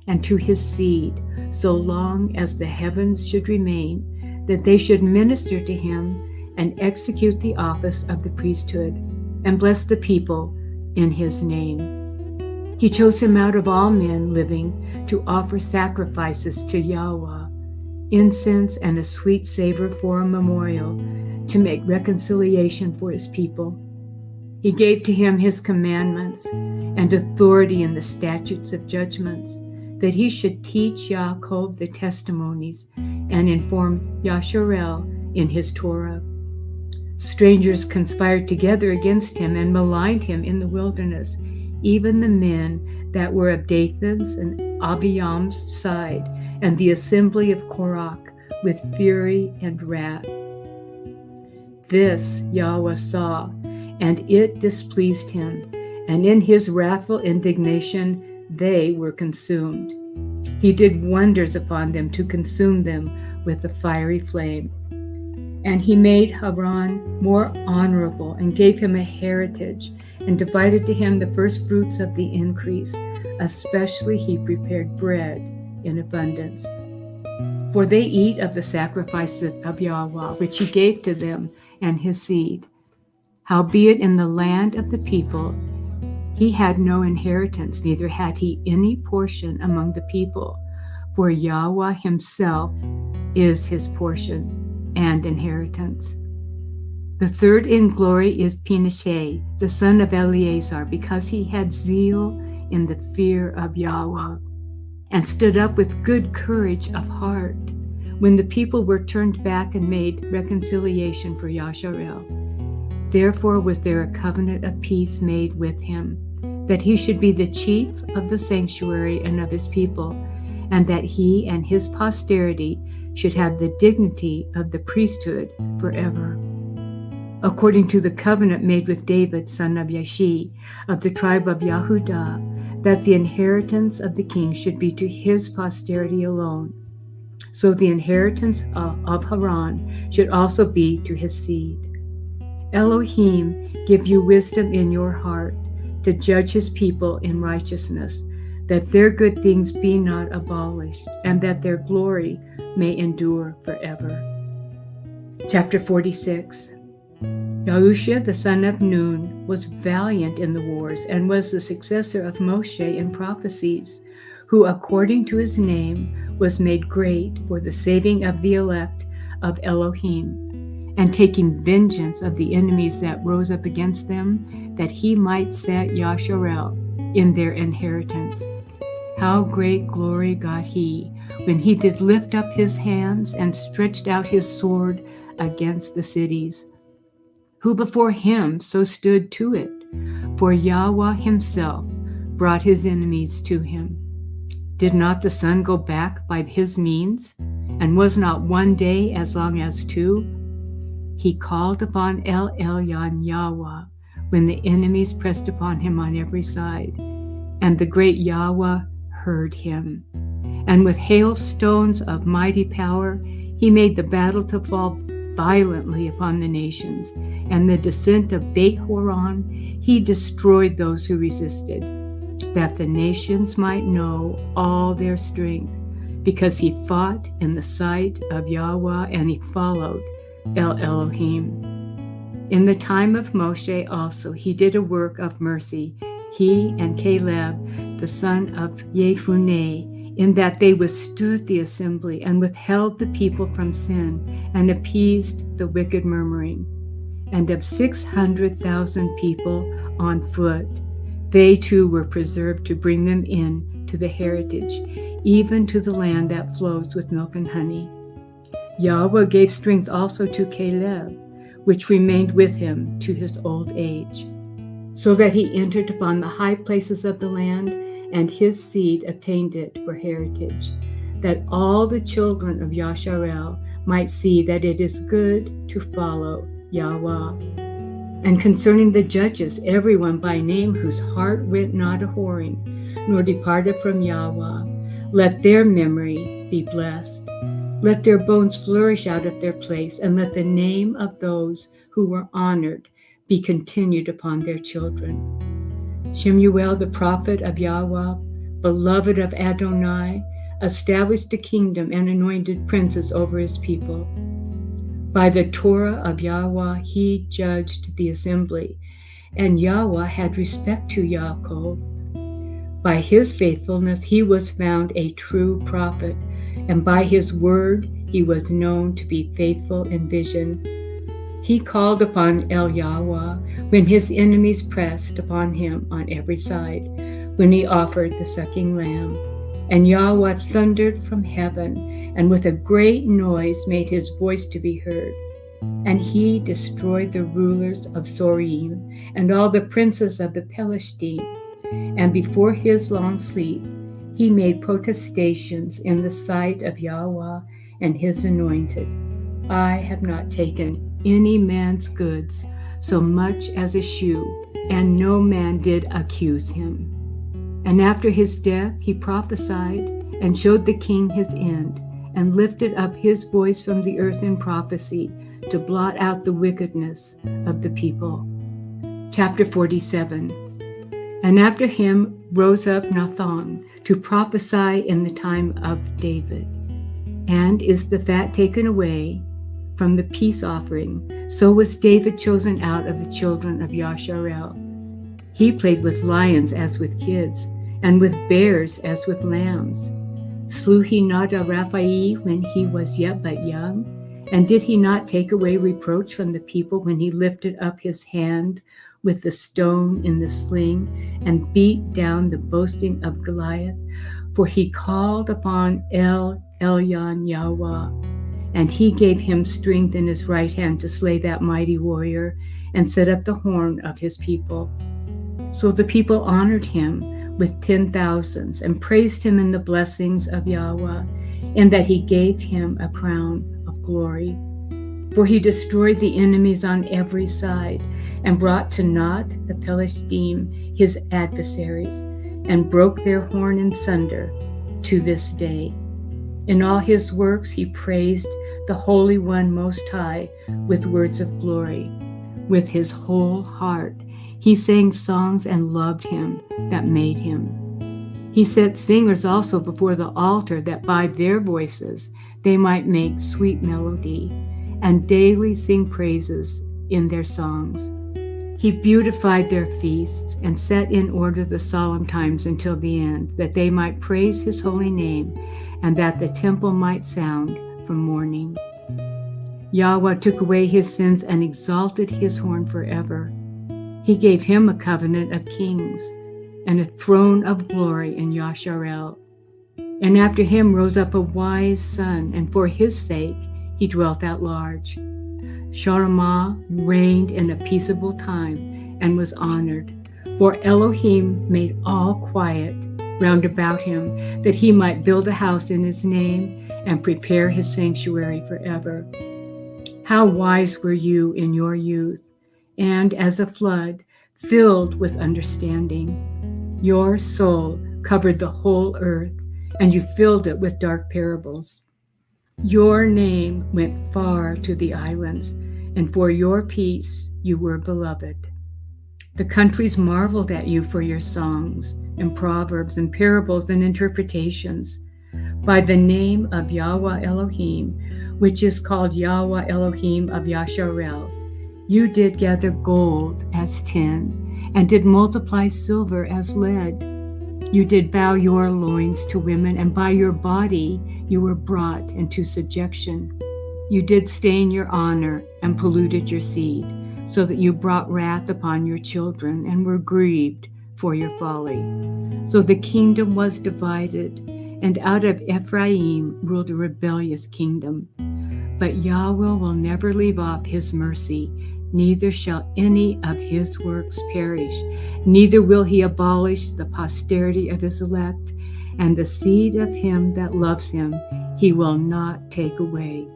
and to his seed, so long as the heavens should remain, that they should minister to him and execute the office of the priesthood, and bless the people in his name. He chose him out of all men living to offer sacrifices to Yahuah, incense and a sweet savor for a memorial, to make reconciliation for his people. He gave to him his commandments and authority in the statutes of judgments, that he should teach Yaakov the testimonies and inform Yasharel in his Torah. Strangers conspired together against him and maligned him in the wilderness, even the men that were of Dathan's and Aviram's side, and the assembly of Korach, with fury and wrath. This Yahuah saw, and it displeased him, and in his wrathful indignation they were consumed. He did wonders upon them to consume them with a fiery flame. And he made Haran more honorable, and gave him a heritage, and divided to him the first fruits of the increase. Especially he prepared bread in abundance. For they eat of the sacrifices of Yahuah, which he gave to them and his seed. Howbeit in the land of the people he had no inheritance, neither had he any portion among the people, for Yahuah himself is his portion and inheritance. The third in glory is Pinasheh, the son of Eleazar, because he had zeal in the fear of Yahuah, and stood up with good courage of heart, when the people were turned back and made reconciliation for Yasharel. Therefore was there a covenant of peace made with him, that he should be the chief of the sanctuary and of his people, and that he and his posterity should have the dignity of the priesthood forever. According to the covenant made with David, son of Yeshua, of the tribe of Yehudah, that the inheritance of the king should be to his posterity alone. So the inheritance of Haran should also be to his seed. Elohim give you wisdom in your heart to judge his people in righteousness, that their good things be not abolished, and that their glory may endure forever. Chapter 46. Yahusha, the son of Nun, was valiant in the wars, and was the successor of Moshe in prophecies, who according to his name was made great for the saving of the elect of Elohim, and taking vengeance of the enemies that rose up against them, that he might set Yasharel in their inheritance. How great glory got he, when he did lift up his hands and stretched out his sword against the cities. Who before him so stood to it? For Yahuah himself brought his enemies to him. Did not the sun go back by his means? And was not one day as long as two? He called upon El Elyon Yahuah, when the enemies pressed upon him on every side. And the great Yahuah heard him. And with hailstones of mighty power, he made the battle to fall violently upon the nations, and the descent of Beit Horon he destroyed those who resisted, that the nations might know all their strength, because he fought in the sight of Yahuah and he followed El Elohim. In the time of Moshe also he did a work of mercy, he and Caleb, the son of Yephunneh, in that they withstood the assembly and withheld the people from sin and appeased the wicked murmuring. And of 600,000 people on foot, they too were preserved to bring them in to the heritage, even to the land that flows with milk and honey. Yahuah gave strength also to Caleb, which remained with him to his old age, so that he entered upon the high places of the land, and his seed obtained it for heritage, that all the children of Yasharel might see that it is good to follow Yahuah. And concerning the judges, everyone by name whose heart went not a-whoring, nor departed from Yahuah, let their memory be blessed. Let their bones flourish out of their place, and let the name of those who were honored be continued upon their children. Shemuel, the prophet of Yahuah, beloved of Adonai, established a kingdom and anointed princes over his people. By the Torah of Yahuah he judged the assembly, and Yahuah had respect to Yaakov. By his faithfulness he was found a true prophet, and by his word he was known to be faithful in vision. He called upon El Yahuah when his enemies pressed upon him on every side, when he offered the sucking lamb. And Yahuah thundered from heaven, and with a great noise made his voice to be heard. And he destroyed the rulers of Sorim, and all the princes of the Pelishtim. And before his long sleep, he made protestations in the sight of Yahuah and his anointed. I have not taken any man's goods so much as a shoe, and no man did accuse him. And after his death he prophesied, and showed the king his end, and lifted up his voice from the earth in prophecy, to blot out the wickedness of the people. Chapter 47. And after him rose up Nathan to prophesy in the time of David. And is the fat taken away from the peace offering, so was David chosen out of the children of Yasharel. He played with lions as with kids, and with bears as with lambs. Slew he not a Raphael when he was yet but young? And did he not take away reproach from the people when he lifted up his hand with the stone in the sling, and beat down the boasting of Goliath? For he called upon El Elyon Yahuah, and he gave him strength in his right hand to slay that mighty warrior, and set up the horn of his people. So the people honored him with 10,000s, and praised him in the blessings of Yahuah, in that he gave him a crown of glory. For he destroyed the enemies on every side, and brought to naught the Pelishtim, his adversaries, and broke their horn in sunder to this day. In all his works he praised the Holy One Most High with words of glory. With his whole heart he sang songs and loved him that made him. He set singers also before the altar, that by their voices they might make sweet melody, and daily sing praises in their songs. He beautified their feasts, and set in order the solemn times until the end, that they might praise his holy name, and that the temple might sound from morning. Yahuah took away his sins and exalted his horn forever. He gave him a covenant of kings, and a throne of glory in Yasharel. And after him rose up a wise son, and for his sake he dwelt at large. Sharamah reigned in a peaceable time, and was honored. For Elohim made all quiet round about him, that he might build a house in his name, and prepare his sanctuary forever. How wise were you in your youth, and as a flood, filled with understanding. Your soul covered the whole earth, and you filled it with dark parables. Your name went far to the islands, and for your peace you were beloved. The countries marveled at you for your songs, and proverbs, and parables, and interpretations. by the name of Yahweh Elohim, which is called Yahweh Elohim of Yasharel. You did gather gold as tin, and did multiply silver as lead. You did bow your loins to women, and by your body you were brought into subjection. You did stain your honor and polluted your seed, so that you brought wrath upon your children and were grieved for your folly. So the kingdom was divided, and out of Ephraim ruled a rebellious kingdom. But Yahweh will never leave off his mercy, neither shall any of his works perish, neither will he abolish the posterity of his elect, and the seed of him that loves him he will not take away.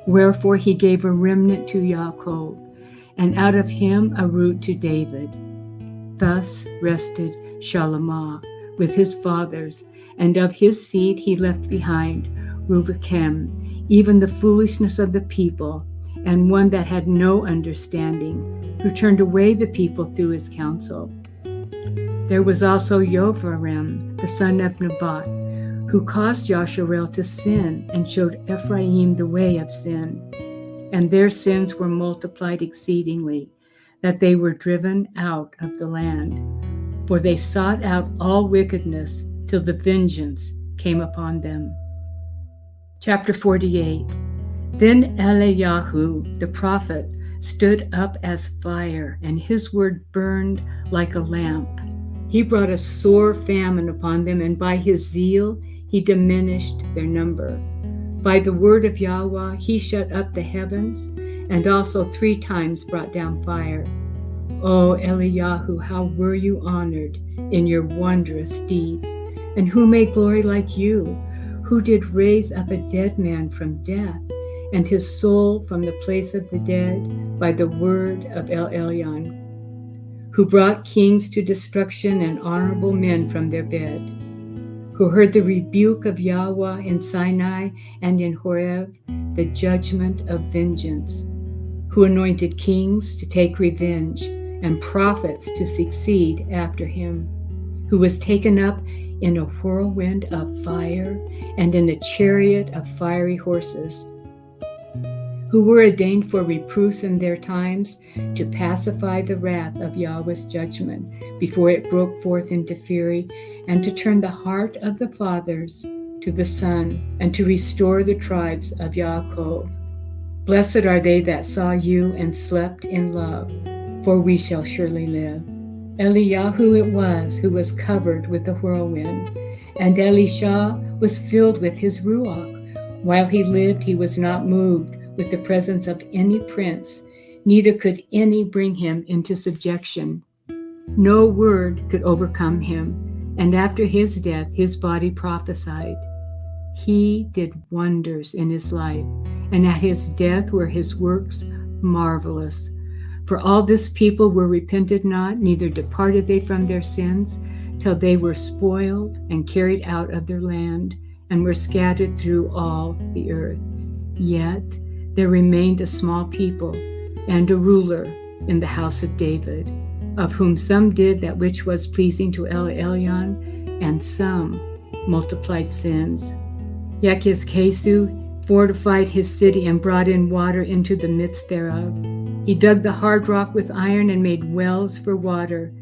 Wherefore he gave a remnant to Yaakov, and out of him a root to David. Thus rested Shalamah with his fathers, and of his seed he left behind Ruvachem, even the foolishness of the people, and one that had no understanding, who turned away the people through his counsel. There was also Yopharim, the son of Nebat, who caused Yasharel to sin, and showed Ephraim the way of sin. And their sins were multiplied exceedingly, that they were driven out of the land. For they sought out all wickedness, till the vengeance came upon them. Chapter 48. Then Eliyahu, the prophet, stood up as fire, and his word burned like a lamp. He brought a sore famine upon them, and by his zeal he diminished their number. By the word of Yahweh he shut up the heavens, and also 3 times brought down fire. O Eliyahu, how were you honored in your wondrous deeds? And who made glory like you? Who did raise up a dead man from death, and his soul from the place of the dead by the word of El Elyon? Who brought kings to destruction and honorable men from their bed? Who heard the rebuke of Yahweh in Sinai and in Horeb, the judgment of vengeance? Who anointed kings to take revenge, and prophets to succeed after him? Who was taken up in a whirlwind of fire, and in a chariot of fiery horses? Who were ordained for reproofs in their times, to pacify the wrath of Yahweh's judgment before it broke forth into fury, and to turn the heart of the fathers to the son, and to restore the tribes of Yaakov. Blessed are they that saw you and slept in love, for we shall surely live. Eliyahu it was who was covered with the whirlwind, and Elisha was filled with his ruach. While he lived, he was not moved with the presence of any prince, neither could any bring him into subjection. No word could overcome him, and after his death his body prophesied. He did wonders in his life, and at his death were his works marvelous. For all this people were repented not, neither departed they from their sins, till they were spoiled and carried out of their land, and were scattered through all the earth. Yet there remained a small people, and a ruler in the house of David, of whom some did that which was pleasing to El Elyon, and some multiplied sins. Yechezkesu fortified his city, and brought in water into the midst thereof. He dug the hard rock with iron, and made wells for water.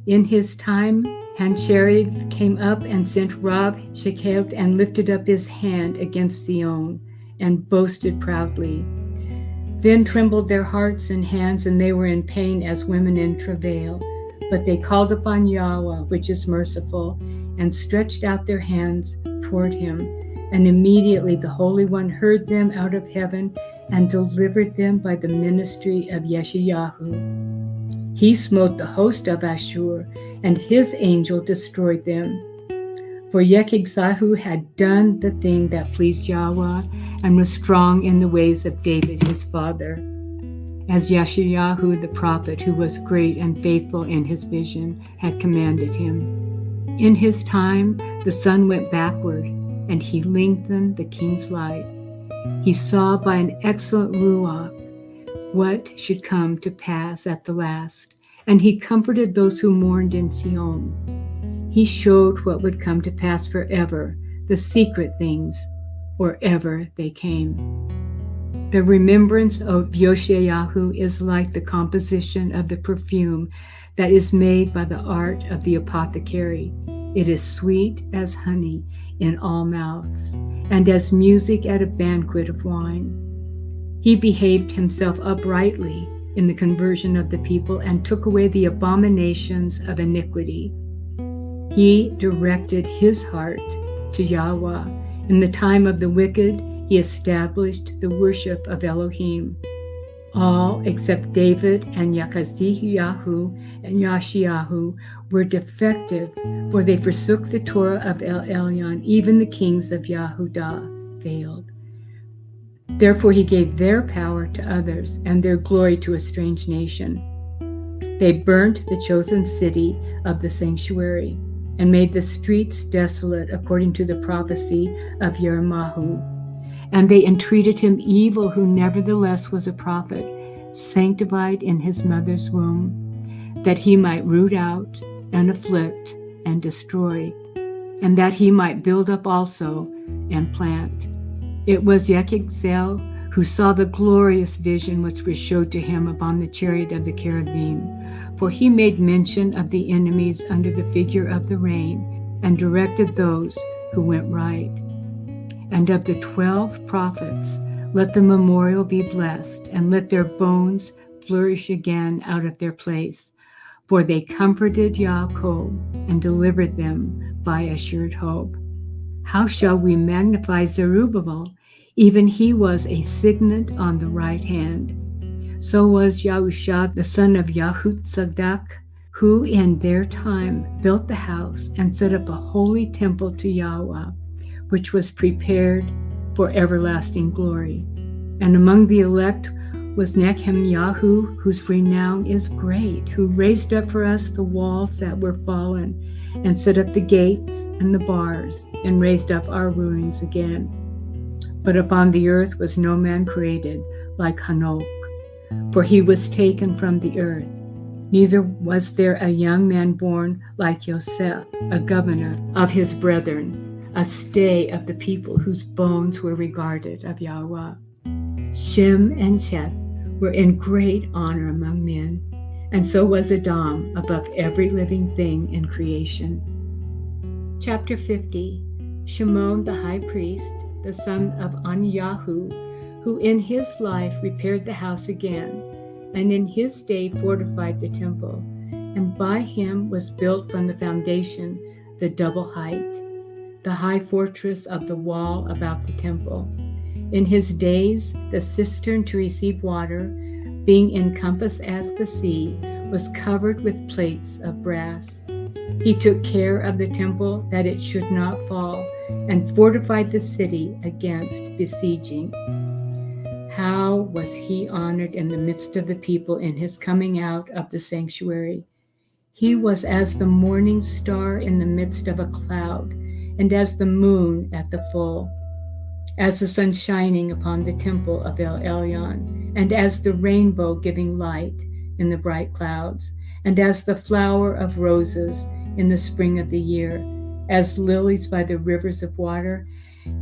In his time Hanshereth came up and sent Rab Shekelt, and lifted up his hand against Zion, and boasted proudly. Then trembled their hearts and hands, and they were in pain as women in travail. But they called upon Yahweh, which is merciful, and stretched out their hands toward him. And immediately the Holy One heard them out of heaven, and delivered them by the ministry of Yeshayahu. He smote the host of Ashur, and his angel destroyed them. For Yechezkehu had done the thing that pleased Yahweh, and was strong in the ways of David his father, as Yeshayahu the prophet, who was great and faithful in his vision, had commanded him. In his time the sun went backward, and he lengthened the king's life. He saw by an excellent ruach what should come to pass at the last, and he comforted those who mourned in Sion. He showed what would come to pass forever, the secret things, wherever they came. The remembrance of Yosheyahu is like the composition of the perfume that is made by the art of the apothecary. It is sweet as honey in all mouths, and as music at a banquet of wine. He behaved himself uprightly in the conversion of the people and took away the abominations of iniquity. He directed his heart to Yahuah. In the time of the wicked, he established the worship of Elohim. All except David and Yakaziyahu and Yashiyahu were defective, for they forsook the Torah of El Elyon. Even the kings of Yehudah failed. Therefore he gave their power to others and their glory to a strange nation. They burnt the chosen city of the sanctuary and made the streets desolate according to the prophecy of Yeremahu. And they entreated him evil, who nevertheless was a prophet, sanctified in his mother's womb, that he might root out and afflict and destroy, and that he might build up also and plant. It was Yechezkel who saw the glorious vision which was showed to him upon the chariot of the cherubim, for he made mention of the enemies under the figure of the rain, and directed those who went right. And of the 12 prophets, let the memorial be blessed, and let their bones flourish again out of their place. For they comforted Yaakov and delivered them by assured hope. How shall we magnify Zerubbabel? Even he was a signet on the right hand. So was Yahusha, the son of Yahutzadak, who in their time built the house and set up a holy temple to Yahuah, which was prepared for everlasting glory. And among the elect was Nehemiah, whose renown is great, who raised up for us the walls that were fallen, and set up the gates and the bars, and raised up our ruins again. But upon the earth was no man created like Hanok, for he was taken from the earth. Neither was there a young man born like Yosef, a governor of his brethren, a stay of the people whose bones were regarded of Yahuah. Shem and Chet were in great honor among men, and so was Adam above every living thing in creation. Chapter 50. Shimon the high priest, the son of Anyahu, who in his life repaired the house again, and in his day fortified the temple, and by him was built from the foundation the double height, the high fortress of the wall about the temple. In his days, the cistern to receive water, being encompassed as the sea, was covered with plates of brass. He took care of the temple that it should not fall, and fortified the city against besieging. How was he honored in the midst of the people in his coming out of the sanctuary? He was as the morning star in the midst of a cloud, and as the moon at the full, as the sun shining upon the temple of El Elyon, and as the rainbow giving light in the bright clouds, and as the flower of roses in the spring of the year, as lilies by the rivers of water,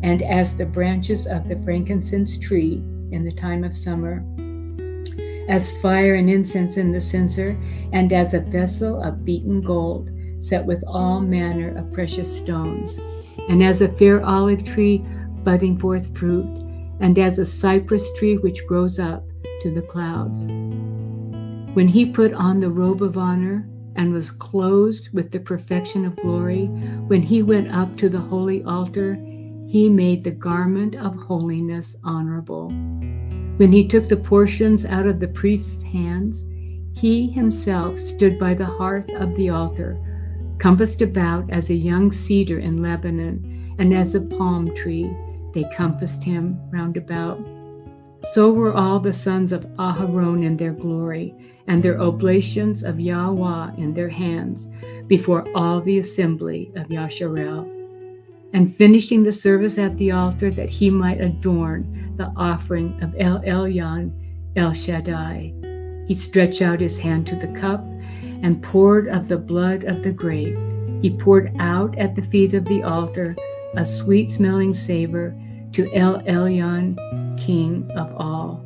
and as the branches of the frankincense tree in the time of summer, as fire and incense in the censer, and as a vessel of beaten gold, set with all manner of precious stones, and as a fair olive tree budding forth fruit, and as a cypress tree which grows up to the clouds. When he put on the robe of honor and was clothed with the perfection of glory, when he went up to the holy altar, he made the garment of holiness honorable. When he took the portions out of the priest's hands, he himself stood by the hearth of the altar, compassed about as a young cedar in Lebanon, and as a palm tree they compassed him round about. So were all the sons of Aharon in their glory, and their oblations of Yahuah in their hands, before all the assembly of Yasharel. And finishing the service at the altar, that he might adorn the offering of El Elyon, El Shaddai, he stretched out his hand to the cup, and poured of the blood of the grape. He poured out at the feet of the altar a sweet-smelling savor to El Elyon, King of all.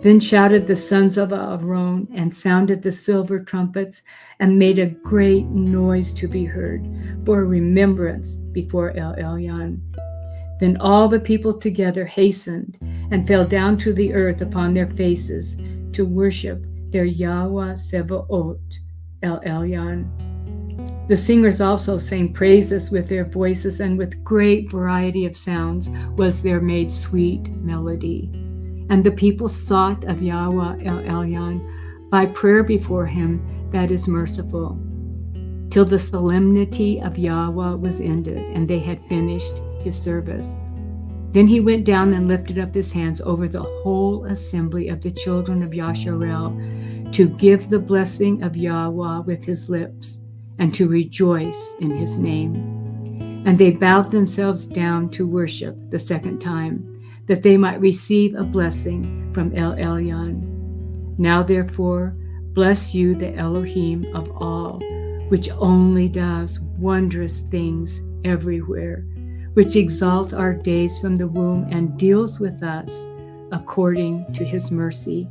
Then shouted the sons of Aaron, and sounded the silver trumpets, and made a great noise to be heard, for a remembrance before El Elyon. Then all the people together hastened, and fell down to the earth upon their faces, to worship their yahuah Sevaot, El Elyon. The singers also sang praises with their voices, and with great variety of sounds was there made sweet melody. And the people sought of Yahweh El Elyon by prayer before him that is merciful, till the solemnity of Yahweh was ended, and they had finished his service. Then he went down and lifted up his hands over the whole assembly of the children of Yasharel, to give the blessing of Yahweh with his lips, and to rejoice in his name. And they bowed themselves down to worship the second time, that they might receive a blessing from El Elyon. Now therefore, bless you the Elohim of all, which only does wondrous things everywhere, which exalts our days from the womb and deals with us according to his mercy.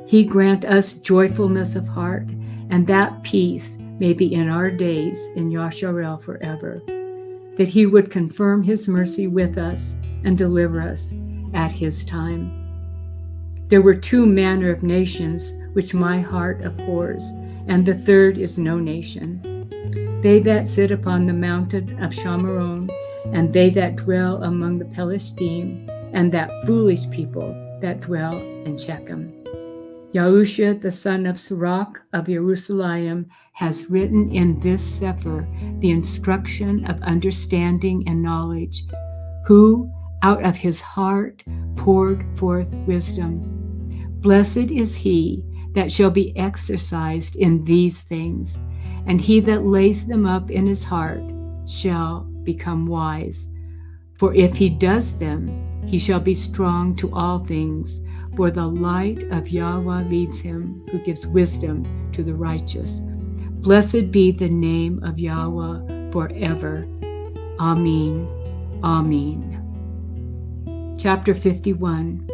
He grant us joyfulness of heart, and that peace may be in our days in Yasharel forever, that he would confirm his mercy with us and deliver us at his time. There were two manner of nations which my heart abhors, and the third is no nation. They that sit upon the mountain of Shamaron, and they that dwell among the Pelishtim, and that foolish people that dwell in Shechem. Yahusha, the son of Sirach of Jerusalem, has written in this Cepher the instruction of understanding and knowledge, who out of his heart poured forth wisdom. Blessed is he that shall be exercised in these things, and he that lays them up in his heart shall become wise. For if he does them, he shall be strong to all things, for the light of Yahweh leads him, who gives wisdom to the righteous. Blessed be the name of Yahweh forever. Amen. Amen. Chapter 51.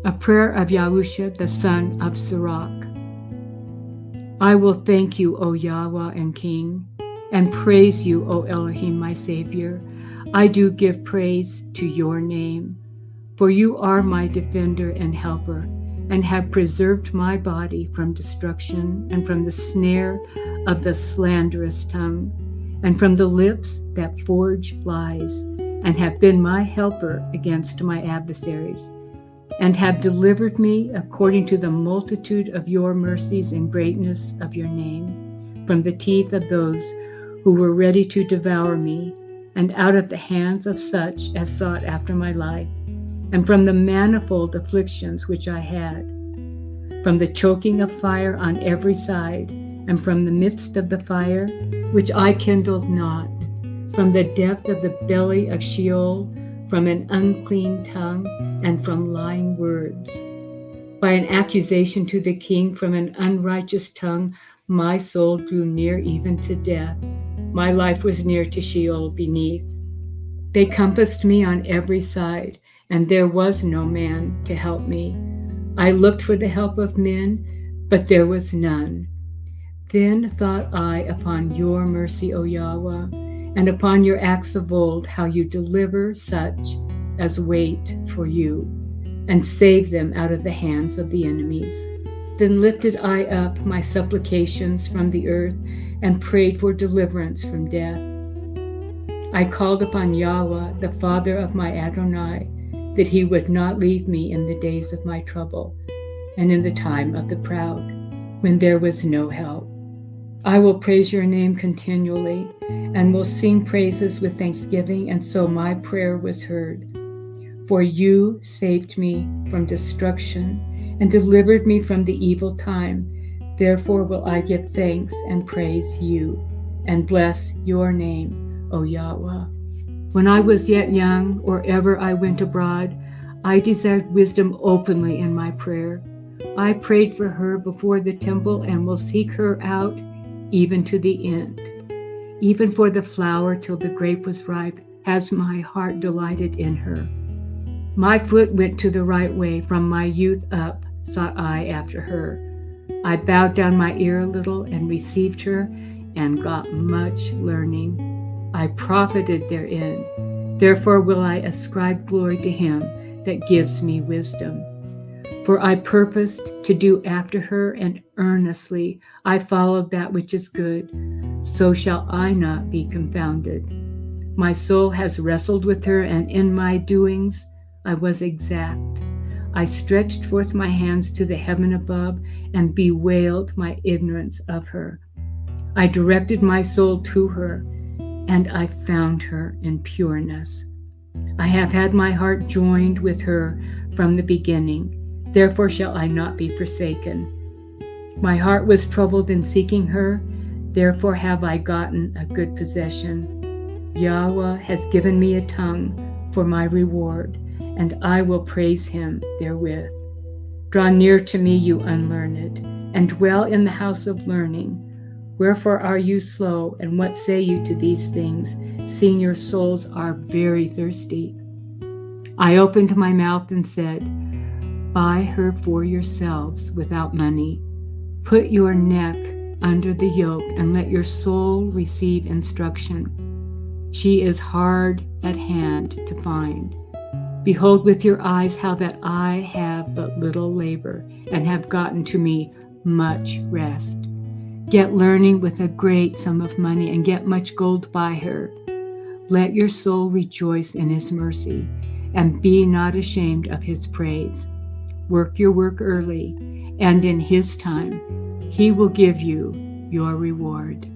A prayer of Yahusha, the son of Sirach. I will thank you, O Yahweh and King, and praise you, O Elohim, my Savior. I do give praise to your name, for you are my defender and helper, and have preserved my body from destruction, and from the snare of the slanderous tongue, and from the lips that forge lies, and have been my helper against my adversaries, and have delivered me according to the multitude of your mercies and greatness of your name, from the teeth of those who were ready to devour me, and out of the hands of such as sought after my life, and from the manifold afflictions which I had, from the choking of fire on every side, and from the midst of the fire which I kindled not, from the depth of the belly of Sheol, from an unclean tongue, and from lying words. By an accusation to the king from an unrighteous tongue, my soul drew near even to death. My life was near to Sheol beneath. They compassed me on every side, and there was no man to help me. I looked for the help of men, but there was none. Then thought I upon your mercy, O Yahweh, and upon your acts of old, how you deliver such as wait for you, and save them out of the hands of the enemies. Then lifted I up my supplications from the earth, and prayed for deliverance from death. I called upon Yahweh, the Father of my Adonai, that he would not leave me in the days of my trouble, and in the time of the proud, when there was no help. I will praise your name continually, and will sing praises with thanksgiving, and so my prayer was heard. For you saved me from destruction, and delivered me from the evil time. Therefore will I give thanks and praise you, and bless your name, O Yahweh. When I was yet young, or ever I went abroad, I desired wisdom openly in my prayer. I prayed for her before the temple, and will seek her out even to the end, even for the flower till the grape was ripe, has my heart delighted in her. My foot went to the right way, from my youth up sought I after her. I bowed down my ear a little and received her, and got much learning. I profited therein. Therefore will I ascribe glory to him that gives me wisdom. For I purposed to do after her, and earnestly I followed that which is good. So shall I not be confounded. My soul has wrestled with her, and in my doings I was exact. I stretched forth my hands to the heaven above, and bewailed my ignorance of her. I directed my soul to her, and I found her in pureness. I have had my heart joined with her from the beginning. Therefore shall I not be forsaken. My heart was troubled in seeking her. Therefore have I gotten a good possession. Yahuah has given me a tongue for my reward, and I will praise him therewith. Draw near to me, you unlearned, and dwell in the house of learning. Wherefore are you slow, and what say you to these things, seeing your souls are very thirsty? I opened my mouth and said, buy her for yourselves without money. Put your neck under the yoke, and let your soul receive instruction. She is hard at hand to find. Behold with your eyes how that I have but little labor, and have gotten to me much rest. Get learning with a great sum of money, and get much gold by her. Let your soul rejoice in his mercy, and be not ashamed of his praise. Work your work early, and in his time he will give you your reward.